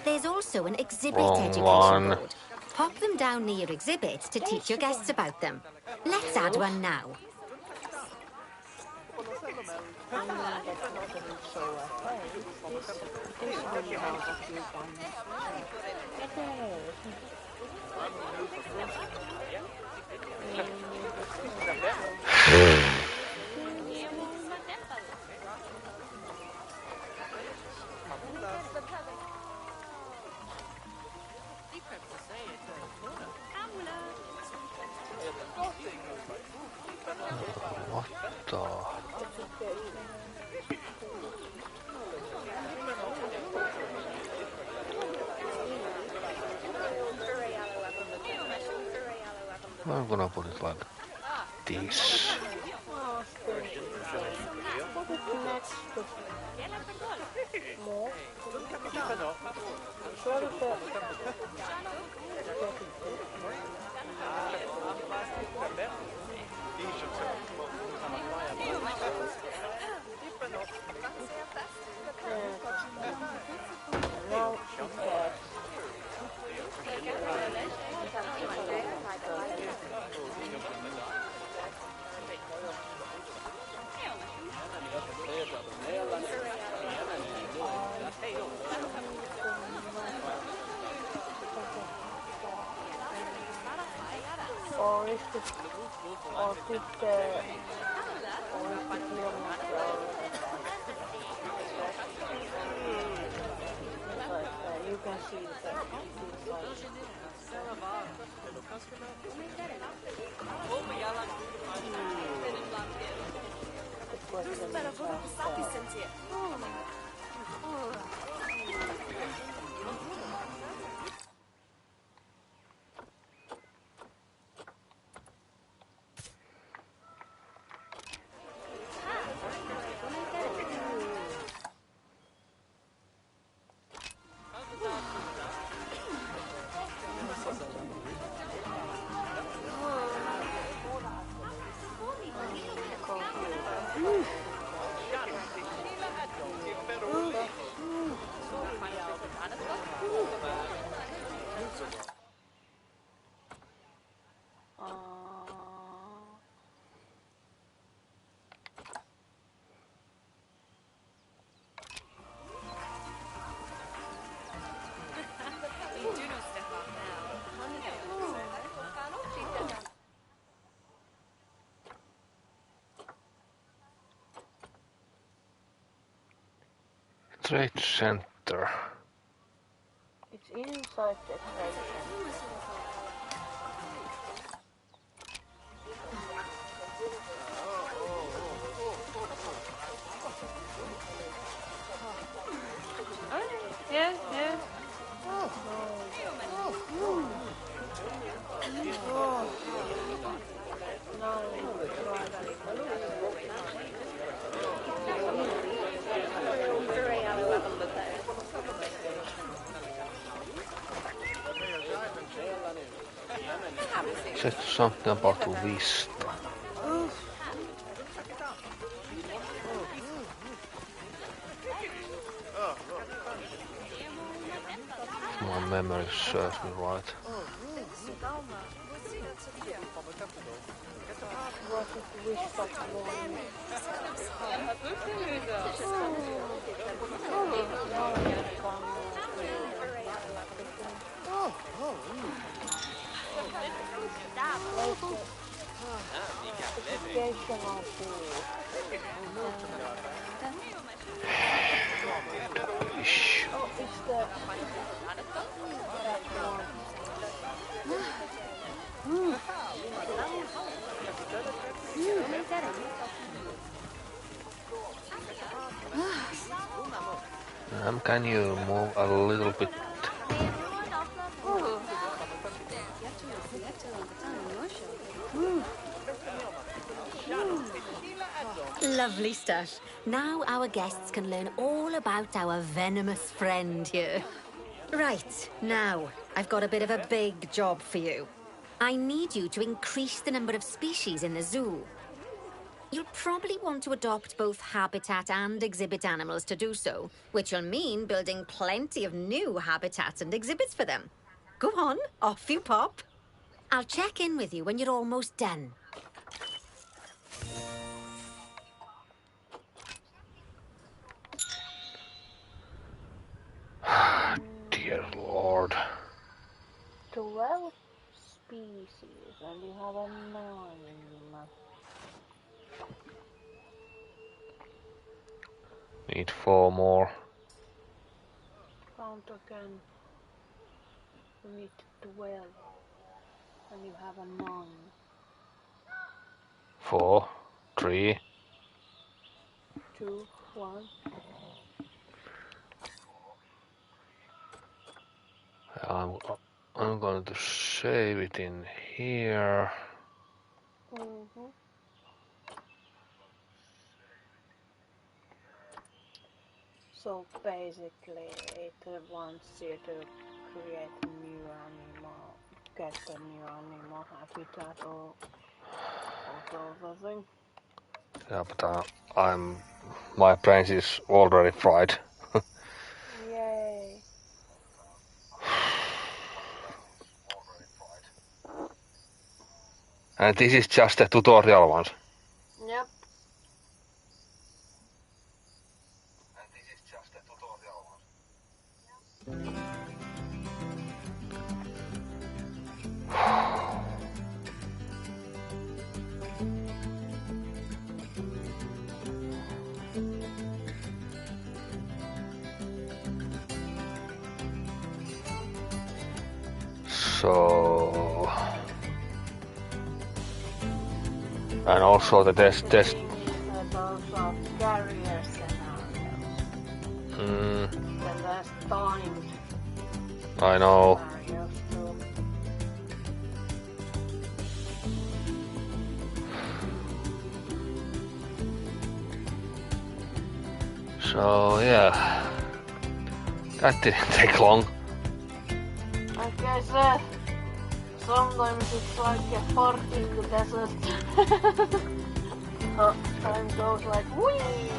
There's also an exhibit Wrong education one. board. Pop them down near your exhibit to teach your guests about them. Let's add one now. What the? I'm gonna put it like this. or is this, or did the, or is the kilometer already done? You can see the Trade center. It's inside the trade center. Yeah, yeah. Said something about Vista. My memory serves me right. What is Vista Colony? Educational tool. Oh, it's the that one. Can you move a little bit? Lovely stuff. Now our guests can learn all about our venomous friend here. Right, now, I've got a bit of a big job for you. I need you to increase the number of species in the zoo. You'll probably want to adopt both habitat and exhibit animals to do so, which will mean building plenty of new habitats and exhibits for them. Go on, off you pop. I'll check in with you when you're almost done. Dear Lord. 12 species, and you have a 9. Need 4 more. Count again. You need 12, and you have a 9. 4, 3. 2, 1. I'm going to save it in here. So basically, it wants you to create a new animal, get a new animal habitat, or sort of thing. Yeah, but my brain is already fried. Yay! And this is just a tutorial one. Yep. So... And also the test... There's also carrier scenarios. Mm, Then there's timed I know. scenarios too. So yeah... That didn't take long. Like I said, sometimes it's like a fort in the desert. Time goes like whee!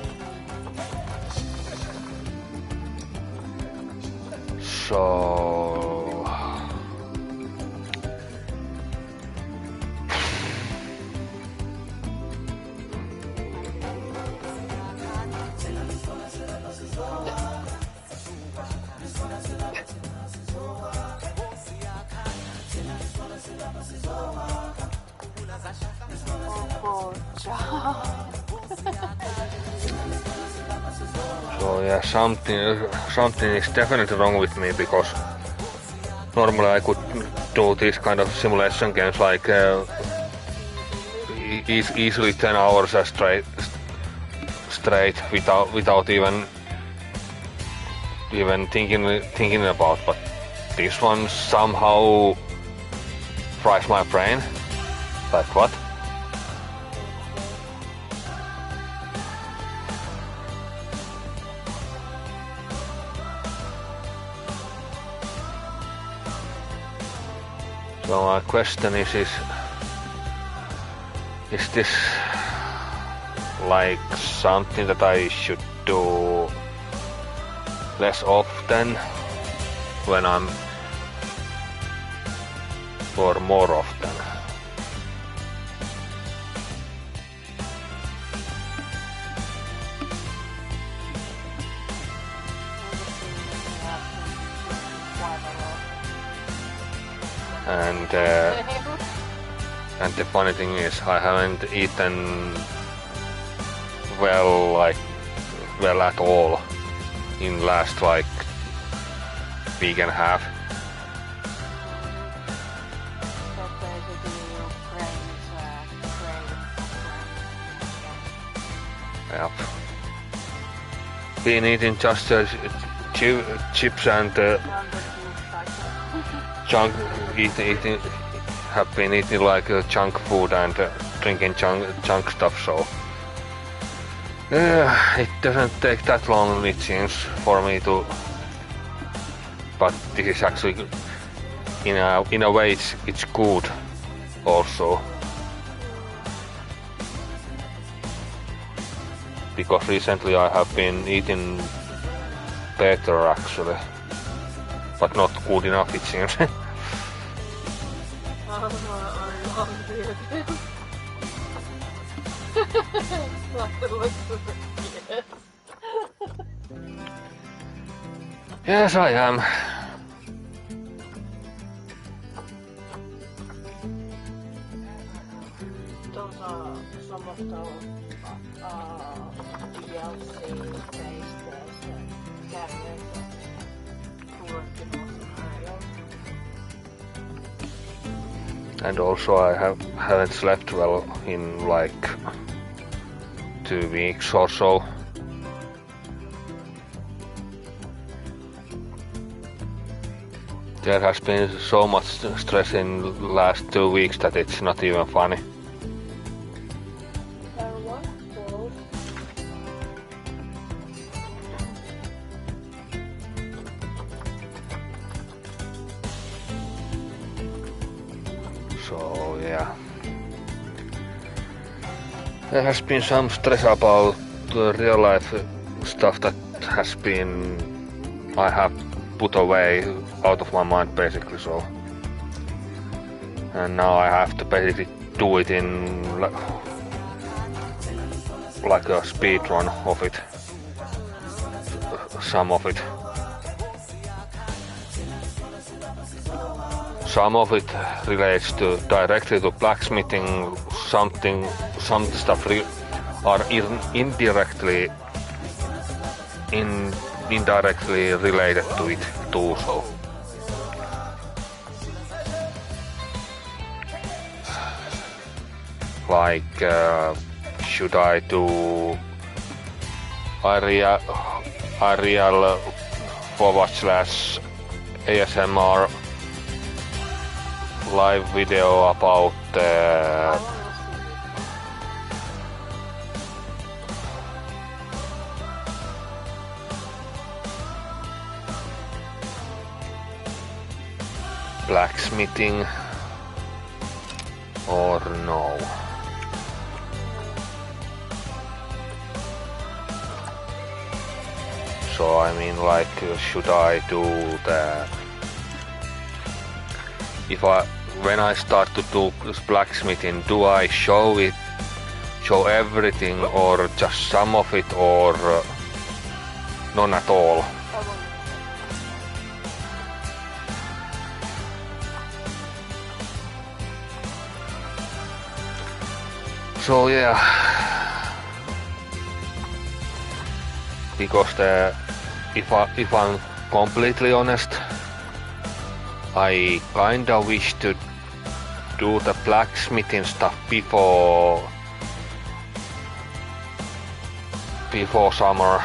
So... Oh, job. So yeah, something is definitely wrong with me because normally I could do this kind of simulation games like easily 10 hours straight without even thinking about. But this one somehow fries my brain. Like what? So my question is this like something that I should do less often when I'm or more often? And the funny thing is, I haven't eaten well at all in last like week and a half. So basically your brain is craving. Yep. Been eating just chips and junk, have been eating like junk food and drinking junk stuff, so it doesn't take that long, it seems, for me to. But this is actually, in a way, it's good, also, because recently I have been eating better, actually, but not good enough, it seems. Yes, I am. Those are some of the DLC-based characters who work in all scenarios. And also I haven't slept well in like 2 weeks or so. There has been so much stress in the last 2 weeks that it's not even funny. So yeah. There has been some stress about the real life stuff that has been I have put away out of my mind basically, so. And now I have to basically do it in like a speed run of it. Some of it. Some of it relates directly to blacksmithing, some stuff are indirectly related to it too, so. like should I do Arial /ASMR live video about I wanna see blacksmithing or no. So I mean, like, should I do the when I start to do blacksmithing, do I show everything or just some of it or none at all? I wanna So yeah, because if I'm completely honest, I kinda wish to do the blacksmithing stuff before summer,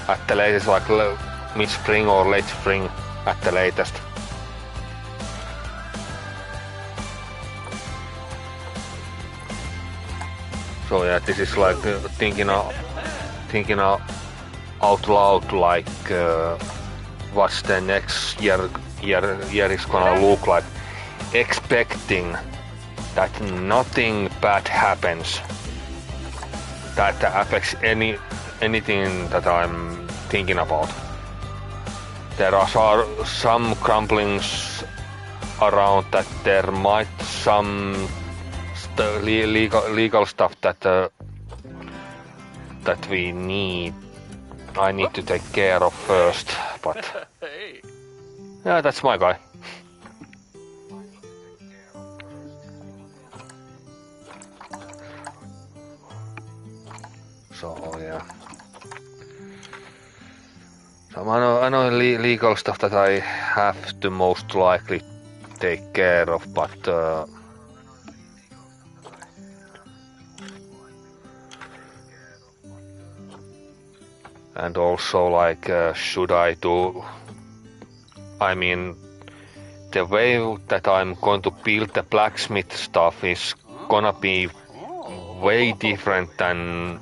at the latest, like mid-spring or late spring at the latest. So yeah, this is like thinking out loud, like what's the next year is gonna look like, expecting that nothing bad happens that affects anything that I'm thinking about. There are some grumblings around that there might some legal stuff that I need to take care of first, but Hey. yeah, that's my guy. So yeah, so I know legal stuff that I have to most likely take care of, but and also like should I do, I mean, the way that I'm going to build the blacksmith stuff is gonna be way different than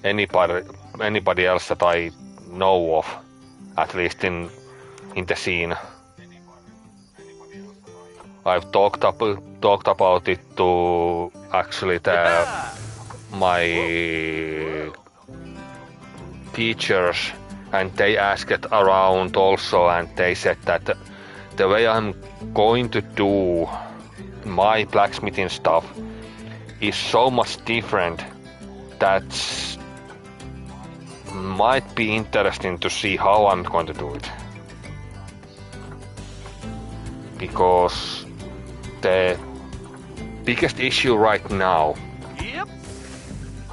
anybody else that I know of, at least in the scene. I've talked about it to actually my teachers, and they asked around also, and they said that the way I'm going to do my blacksmithing stuff is so much different that might be interesting to see how I'm going to do it. Because the biggest issue right now Yep.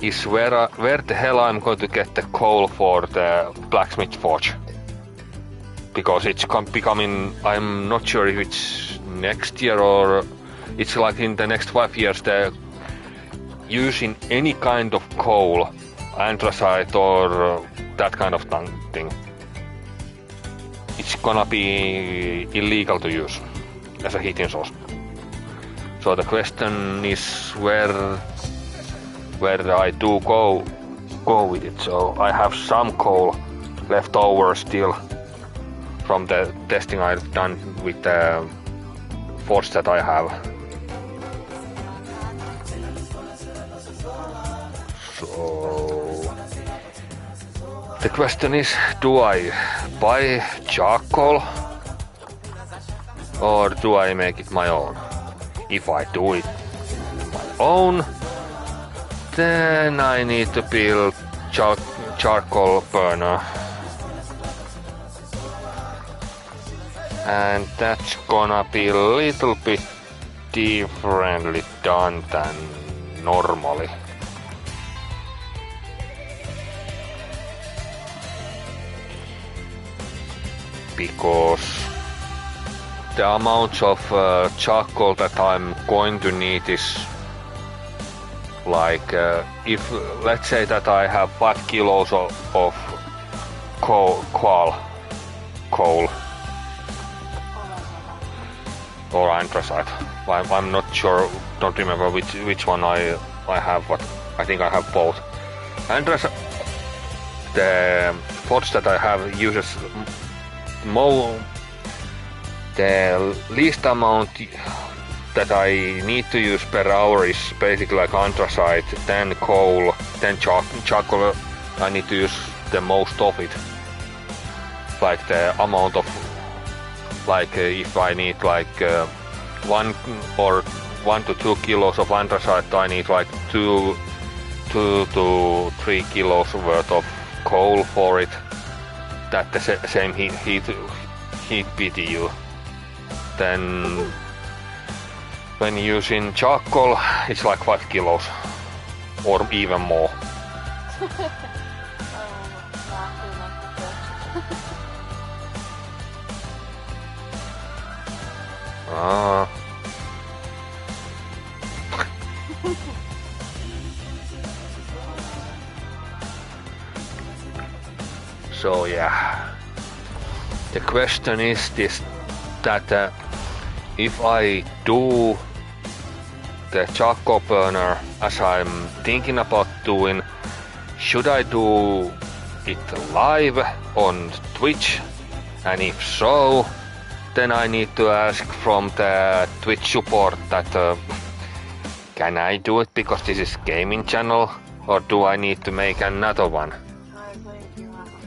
is where the hell I'm going to get the coal for the blacksmith forge. Because it's becoming, I'm not sure if it's next year or it's like in the next 5 years, they're using any kind of coal, anthracite or that kind of thing. It's gonna be illegal to use as a heating source. So the question is where I do go with it. So I have some coal left over still from the testing I've done with the forge that I have. So the question is, do I buy charcoal or do I make it my own? If I do it my own, then I need to build charcoal burner, and that's gonna be a little bit differently done than normally. Because the amount of charcoal that I'm going to need is like if let's say that I have 5 kilos of coal or anthracite. I'm not sure, don't remember which one I have, but I think I have both. Anthracite, the forge that I have uses the least amount that I need to use per hour is basically like anthracite, then coal, then charcoal. I need to use the most of it. Like the amount of, like if I need like 1 to 2 kilos of anthracite, I need like 2 to 3 kilos worth of coal for it. That the same heat BTU. Then when using charcoal, it's like 5 kilos or even more. Ah. So yeah, the question is this, that if I do the charcoal burner as I'm thinking about doing, should I do it live on Twitch? And if so, then I need to ask from the Twitch support that can I do it because this is gaming channel, or do I need to make another one? I think you have to.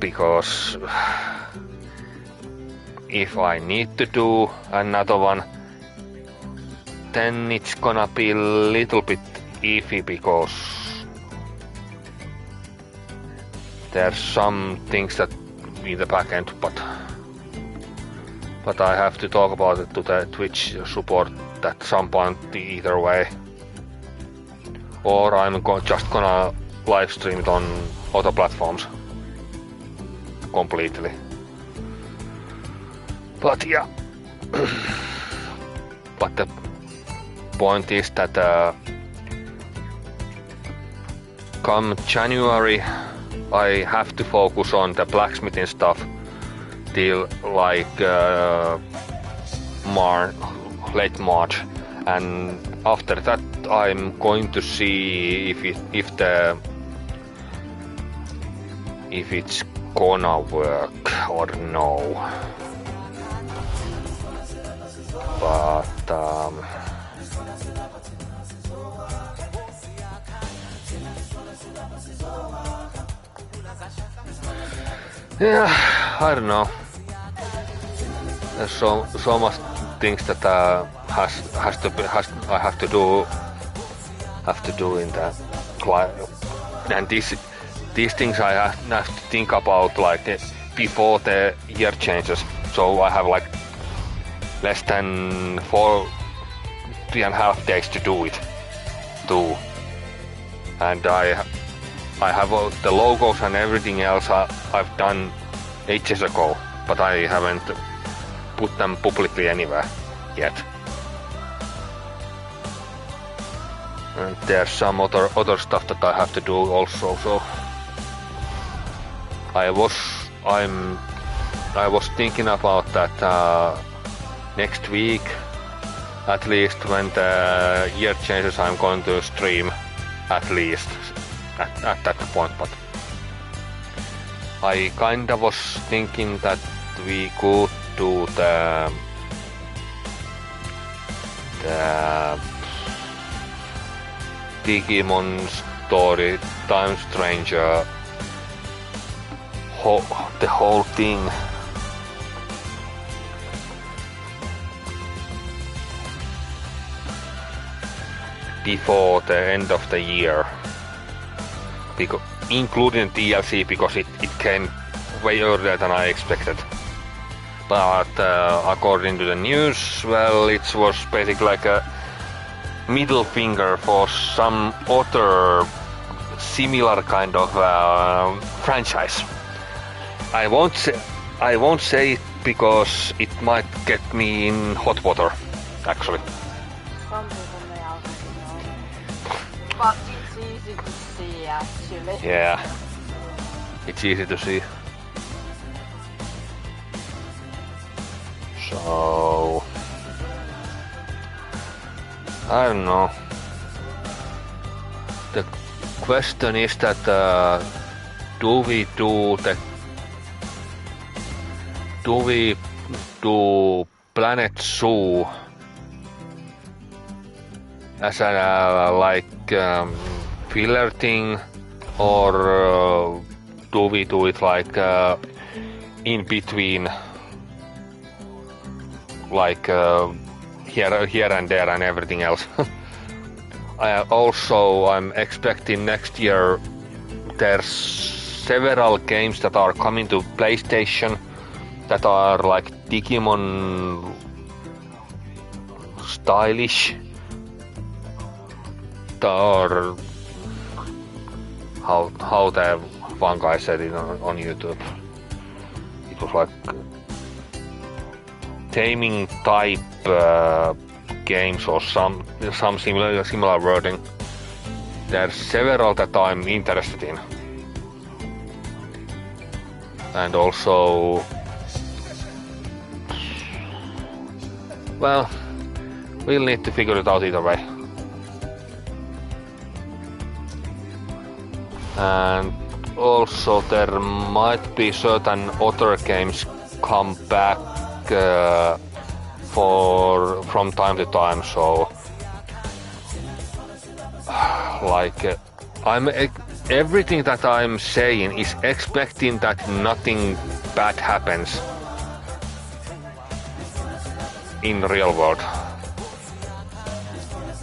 Because if I need to do another one, then it's gonna be a little bit iffy because there's some things that in the backend, but I have to talk about it to the Twitch support at some point either way, or I'm just gonna live stream it on other platforms completely. But yeah, but the point is that come January I have to focus on the blacksmithing stuff till like late March, and after that I'm going to see if it's gonna work or no. But yeah, I don't know. There's so much things that I have to do in the and these things I have to think about like before the year changes. So I have like less than 3.5 days to do it too, and I have the logos and everything else I've done ages ago, but I haven't put them publicly anywhere yet. And there's some other stuff that I have to do also. So I was thinking about that next week, at least when the year changes, I'm going to stream at least at that point. But I kinda was thinking that we could do the Digimon story, Time Stranger, the whole thing before the end of the year, because including DLC, because it came way earlier than I expected. But according to the news, well, it was basically like a middle finger for some other similar kind of franchise. I won't say it because it might get me in hot water, actually. Something easy to see actually. Yeah. It's easy to see. So... I don't know. The question is that do we do Planet Zoo as a filler thing, or do we do it like in between, like here and there and everything else? I'm expecting next year there's several games that are coming to PlayStation that are like Digimon stylish, or how the one guy said it on YouTube. It was like taming type games or some similar wording. There's several that I'm interested in, and also, well, we'll need to figure it out either way. And also there might be certain other games come back from time to time, so like everything that I'm saying is expecting that nothing bad happens in the real world.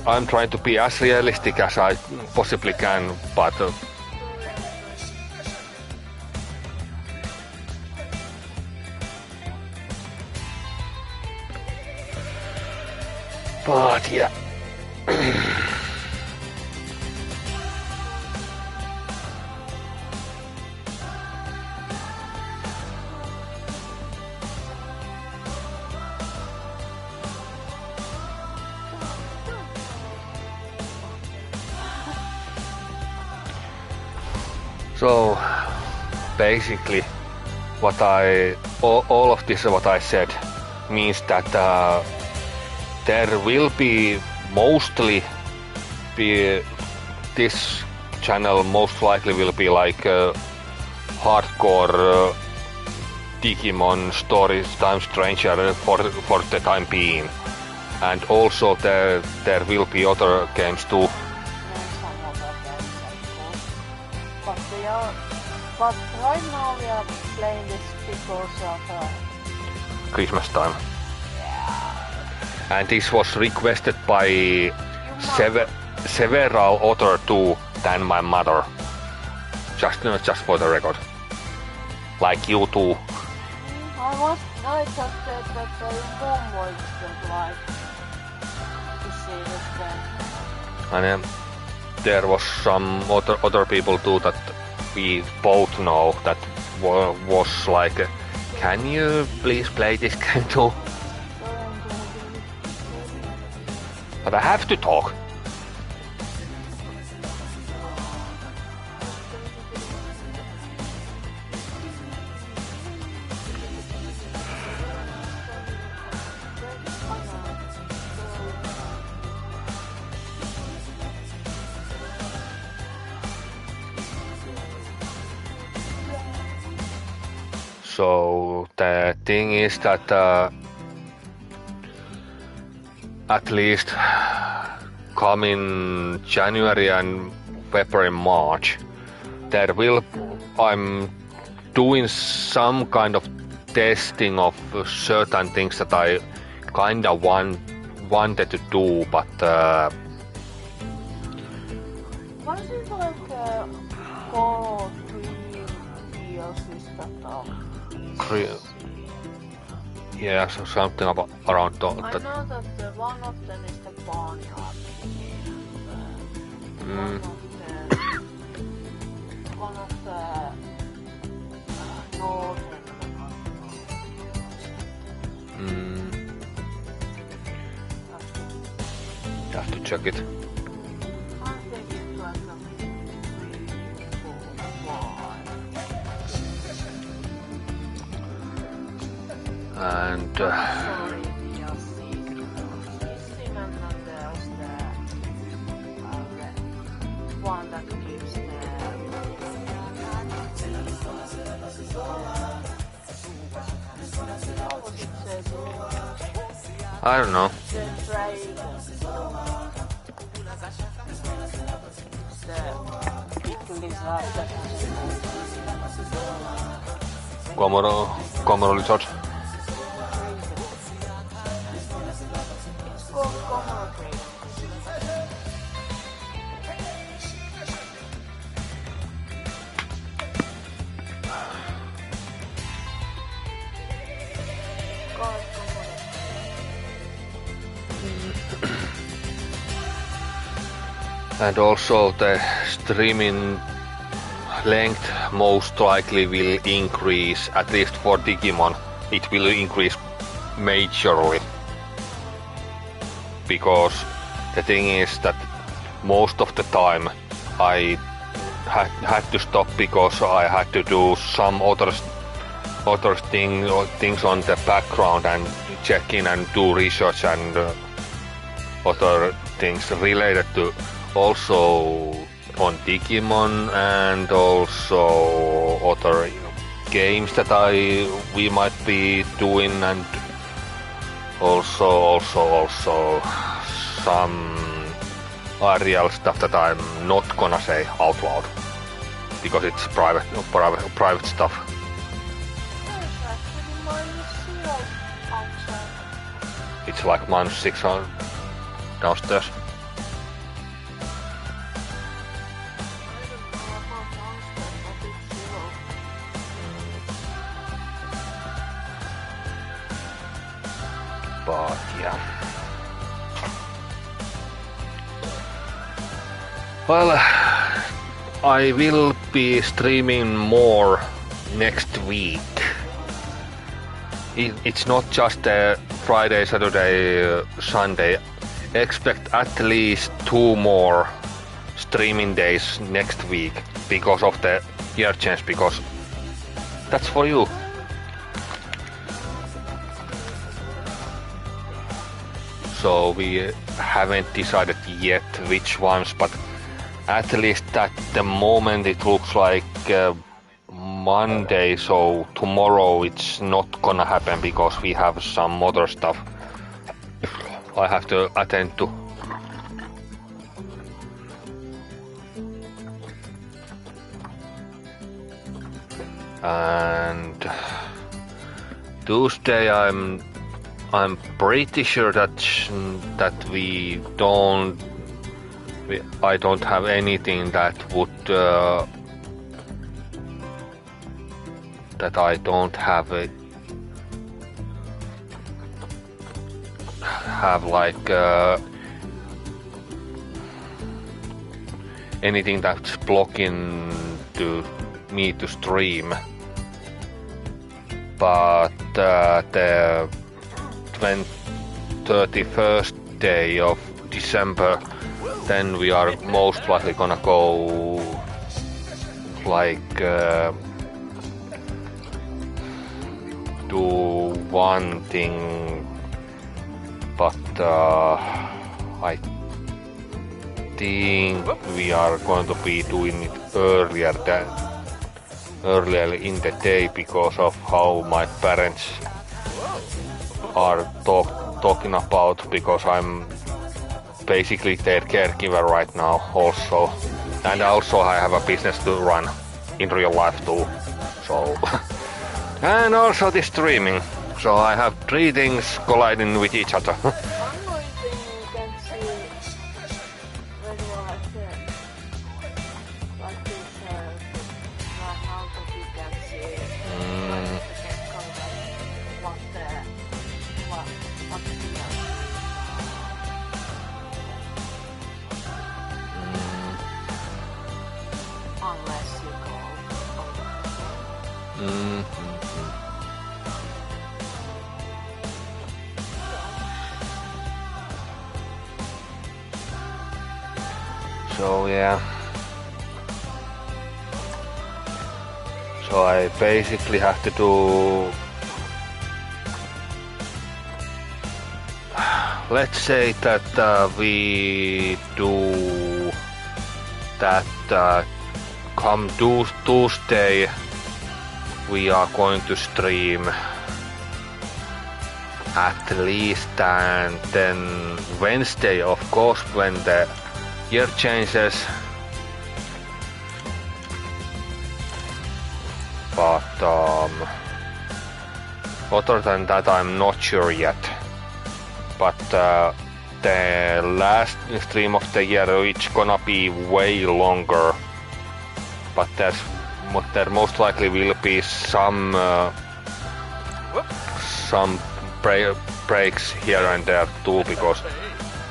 I'm trying to be as realistic as I possibly can, but yeah. So basically, all of this what I said means that there will be this channel most likely will be like hardcore Digimon stories time stranger for the time being, and also there will be other games too. But right now we are playing this because of Christmas time. And this was requested by several other too than my mother. Just for the record. Like you too. I just said that the mom would like to see this game. And there was some other people too that we both know that was like, can you please play this game too? But I have to talk. So the thing is that at least come in January and February, March, I'm doing some kind of testing of certain things that I kinda wanted to do, but what is it like 4 or 3 years is that yeah, so something around that. I know that one of them is the barnyard. One of the northern. Have to check it. I think it's like a And Sorry, DLC. Simon and there's the one that gives I don't know. the dragon. The big lizard that Komodo lizard. it's called Komodo dragon. Called Komodo. And also the streaming length most likely will increase, at least for Digimon. It will increase majorly. Because the thing is that most of the time I had to stop because I had to do some other things on the background and check in and do research and other things related to also on Digimon and also other games that we might be doing, and also some real stuff that I'm not gonna say out loud because it's private stuff. There's actually minus 0 outside. It's like -6 on downstairs. But yeah. Well, I will be streaming more next week. It's not just a Friday, Saturday, Sunday. Expect at least 2 more streaming days next week because of the year change, because that's for you. So we haven't decided yet which ones, but at least at the moment it looks like Monday, so tomorrow it's not gonna happen because we have some other stuff I have to attend to. And Tuesday I'm pretty sure that I don't have anything that would that I don't have like anything that's blocking to me to stream. But the 31st day of December, then we are most likely gonna go like do one thing, but I think we are going to be doing it earlier in the day because of how my parents are talking about, because I'm basically their caregiver right now also, and also I have a business to run in real life too, so and also the streaming, so I have 3 things colliding with each other. One more thing you can see when you're like this, now that you can see what the unless you go over. So yeah. So I basically have to do let's say that we do that come Tuesday we are going to stream at least, and then Wednesday of course when the year changes. But other than that I'm not sure yet. But the last stream of the year it's gonna be way longer. But there most likely will be some breaks here and there too, because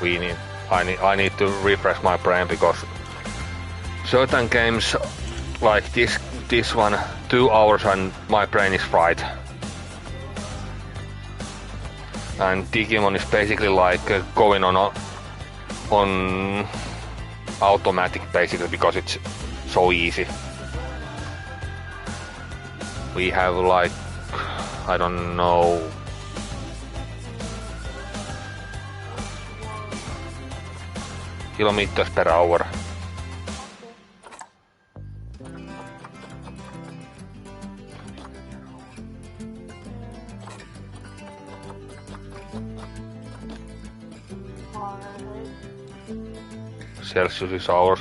I need to refresh my brain, because certain games like this one 2 hours and my brain is fried. And Digimon is basically like going on automatic basically, because it's so easy. We have like, I don't know, kilometers per hour. Celsius is hours.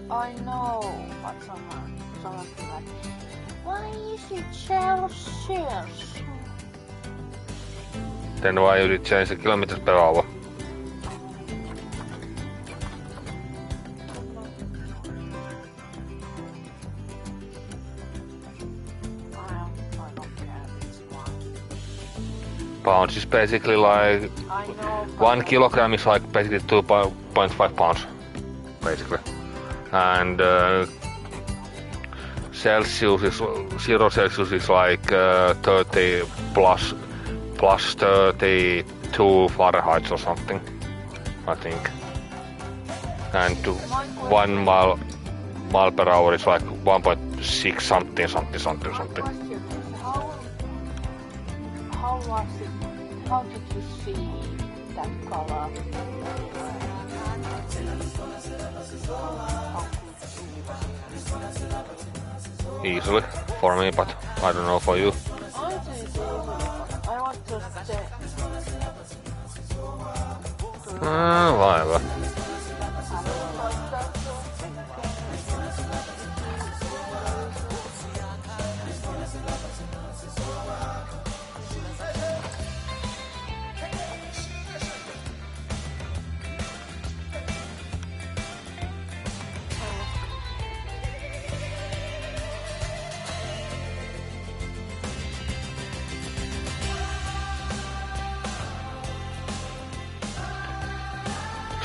I know, but someone be like, why is it Celsius? Then why would it change the kilometers per hour? I don't care, it's one. Pounds is basically like I know. 1 kilogram is like basically 2.5 pounds, basically. And Celsius is 0 Celsius is like 30 plus 32 Fahrenheit or something, I think. And 1 mile per hour is like 1.6 something. Question is, how was it? How did you see that color? Easily for me, but I don't know for you. I think it's easy. I want to stay. Whatever.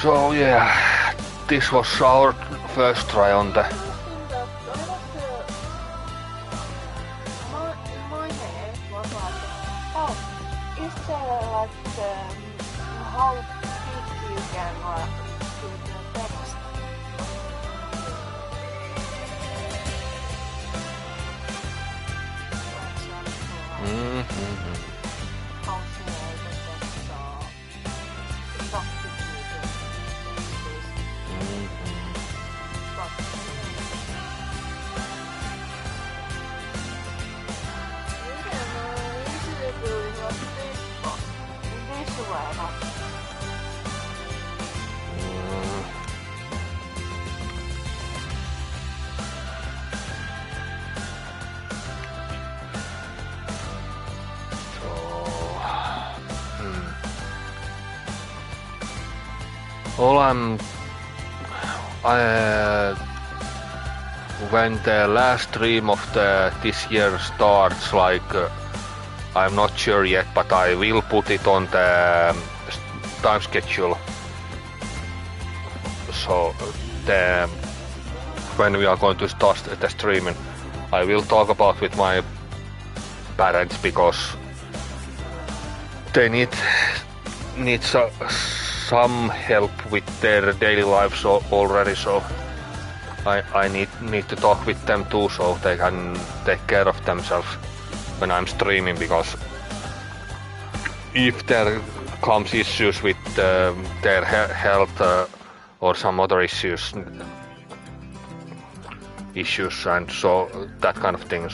So yeah, this was our first try on the My head was like, oh, is there like how big you can do the text? How small the text are. It's up to you. when the last stream of this year starts, like I'm not sure yet, but I will put it on the time schedule. So when we are going to start the streaming, I will talk about with my parents, because they need some help with their daily lives already, so I need to talk with them too, so they can take care of themselves when I'm streaming, because if their comes issues with their health or some other issues and so that kind of thing.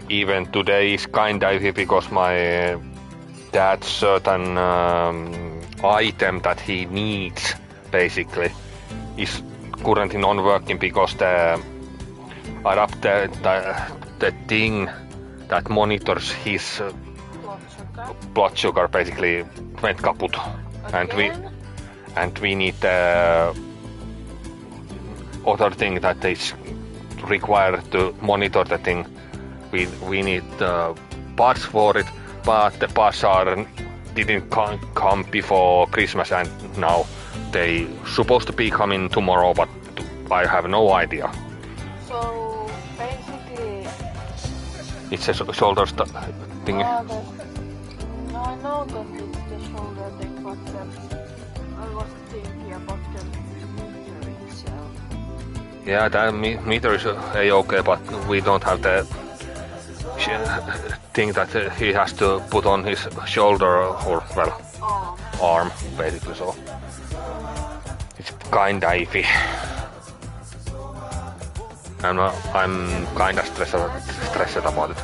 Even today is kinda iffy because my dad's certain item that he needs basically is currently non-working because the adapter, the thing that monitors his blood sugar basically went kaput. And we need the other thing that is required to monitor the thing. We need parts for it, but the parts didn't come before Christmas, and now they supposed to be coming tomorrow, but I have no idea. So basically, it's a shoulder thing. No, I know that it's the shoulder thing, but I was thinking about the meter itself. Yeah, that meter is okay, but we don't have the thing that he has to put on his shoulder or arm basically, so it's kinda iffy. I'm kinda stressed about it.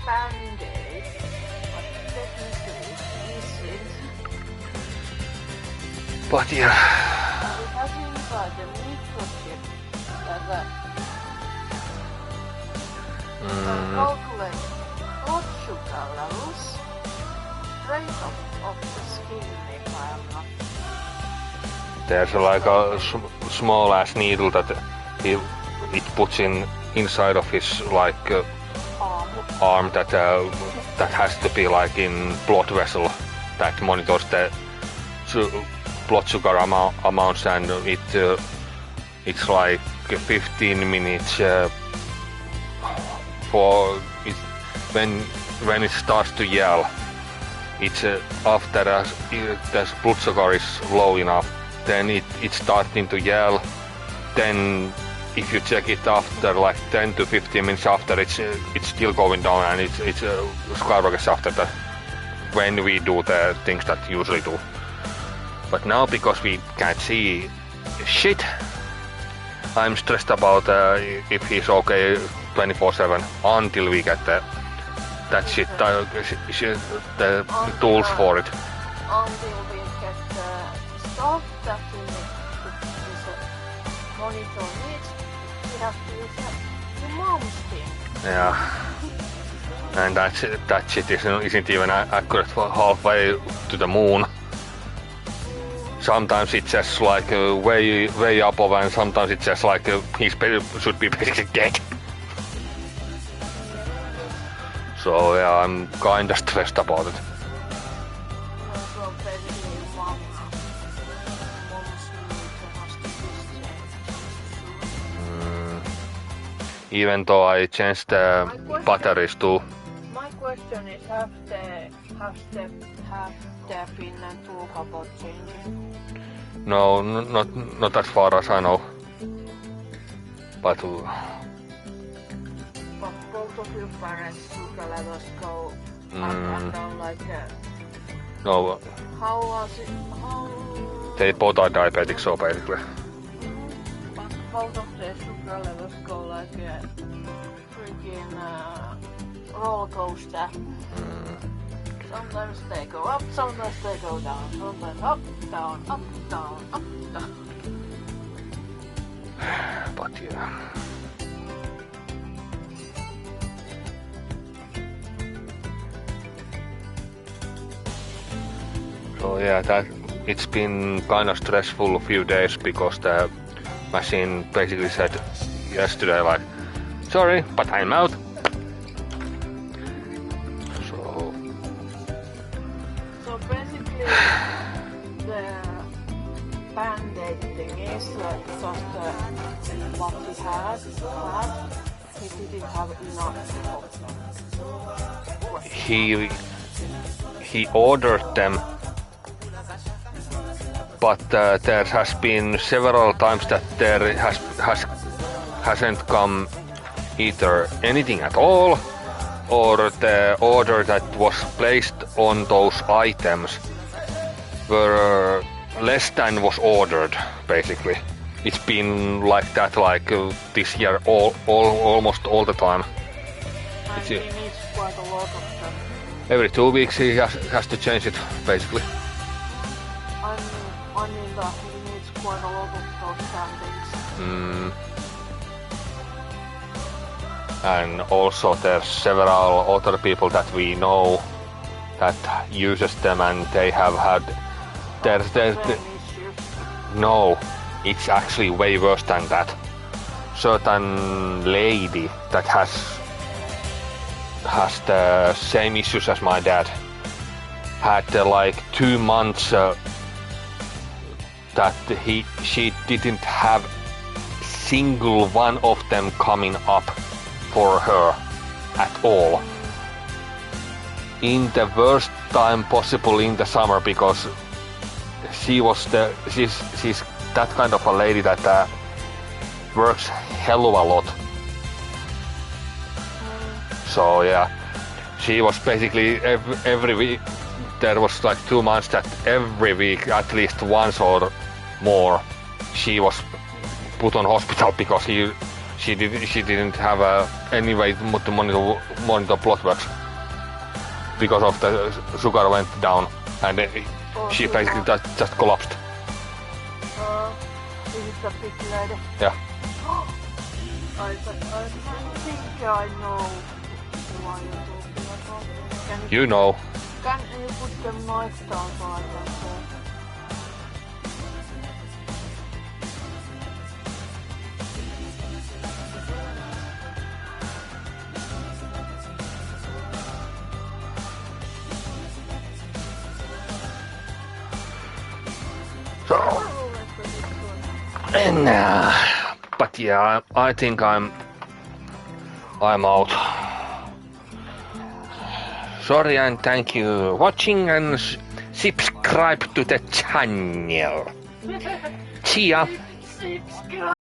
Band-Aid, but technically isn't. But yeah. It has inside the microchip that calculates blood sugar levels straight off the skin, if I'm not. There's like a small ass needle that it puts inside of his like arm that has to be like in blood vessel that monitors the blood sugar amounts, and it's like 15 minutes for it when it starts to yell. It's after the blood sugar is low enough, then it's starting to yell. Then if you check it after like 10 to 15 minutes after, it's still going down, and it's skyrockets after that when we do the things that usually do. But now, because we can't see shit, I'm stressed about if he's okay 24/7 until we get that shit, the tools for it. Until we get the stuff that we need to monitor needs, we have to use the mom's thing. Yeah. And that shit isn't even accurate for halfway to the moon. Sometimes it's just like way above, and sometimes it's just like he should be basically dead. So yeah, I'm kinda stressed about it. So basically, mom's meter has to be changed. Even though I changed the batteries too. My question is, have there been a talk about changing? No, not as far as I know. But both of your parents' sugar levels go up and down like no, how was it? they both are diabetic, so basically. But both of their sugar levels go like a freaking roller coaster. Sometimes they go up, sometimes they go down, sometimes up, down, up, down, up, down. But yeah. So yeah, it's been kind of stressful a few days because the machine basically said yesterday like, sorry, but I'm out. So basically, the Band-Aid thingy is just what he had. He didn't have enough. He ordered them, but there has been several times that there hasn't come either anything at all, or the order that was placed on those items were less than was ordered, basically. It's been like that this year almost all the time. And he needs quite a lot of them. Every 2 weeks he has to change it, basically. I mean that he needs quite a lot of those standings. And also there's several other people that we know that uses them, and they have had no, it's actually way worse than that. Certain lady that has the same issues as my dad had 2 months that she didn't have single one of them coming up for her at all, in the worst time possible in the summer, because she's that kind of a lady that works hell of a lot. So yeah, she was basically every week. There was 2 months that every week, at least once or more, she was put on hospital because she didn't have any way to monitor blood works because of the sugar went down, and she basically just collapsed. Is it the big lady? Yeah. I think I know why you're talking about. You know. Can you put the mic down so I can talk? So, and but yeah, I think I'm out. Sorry and thank you watching, and subscribe to the channel. See ya.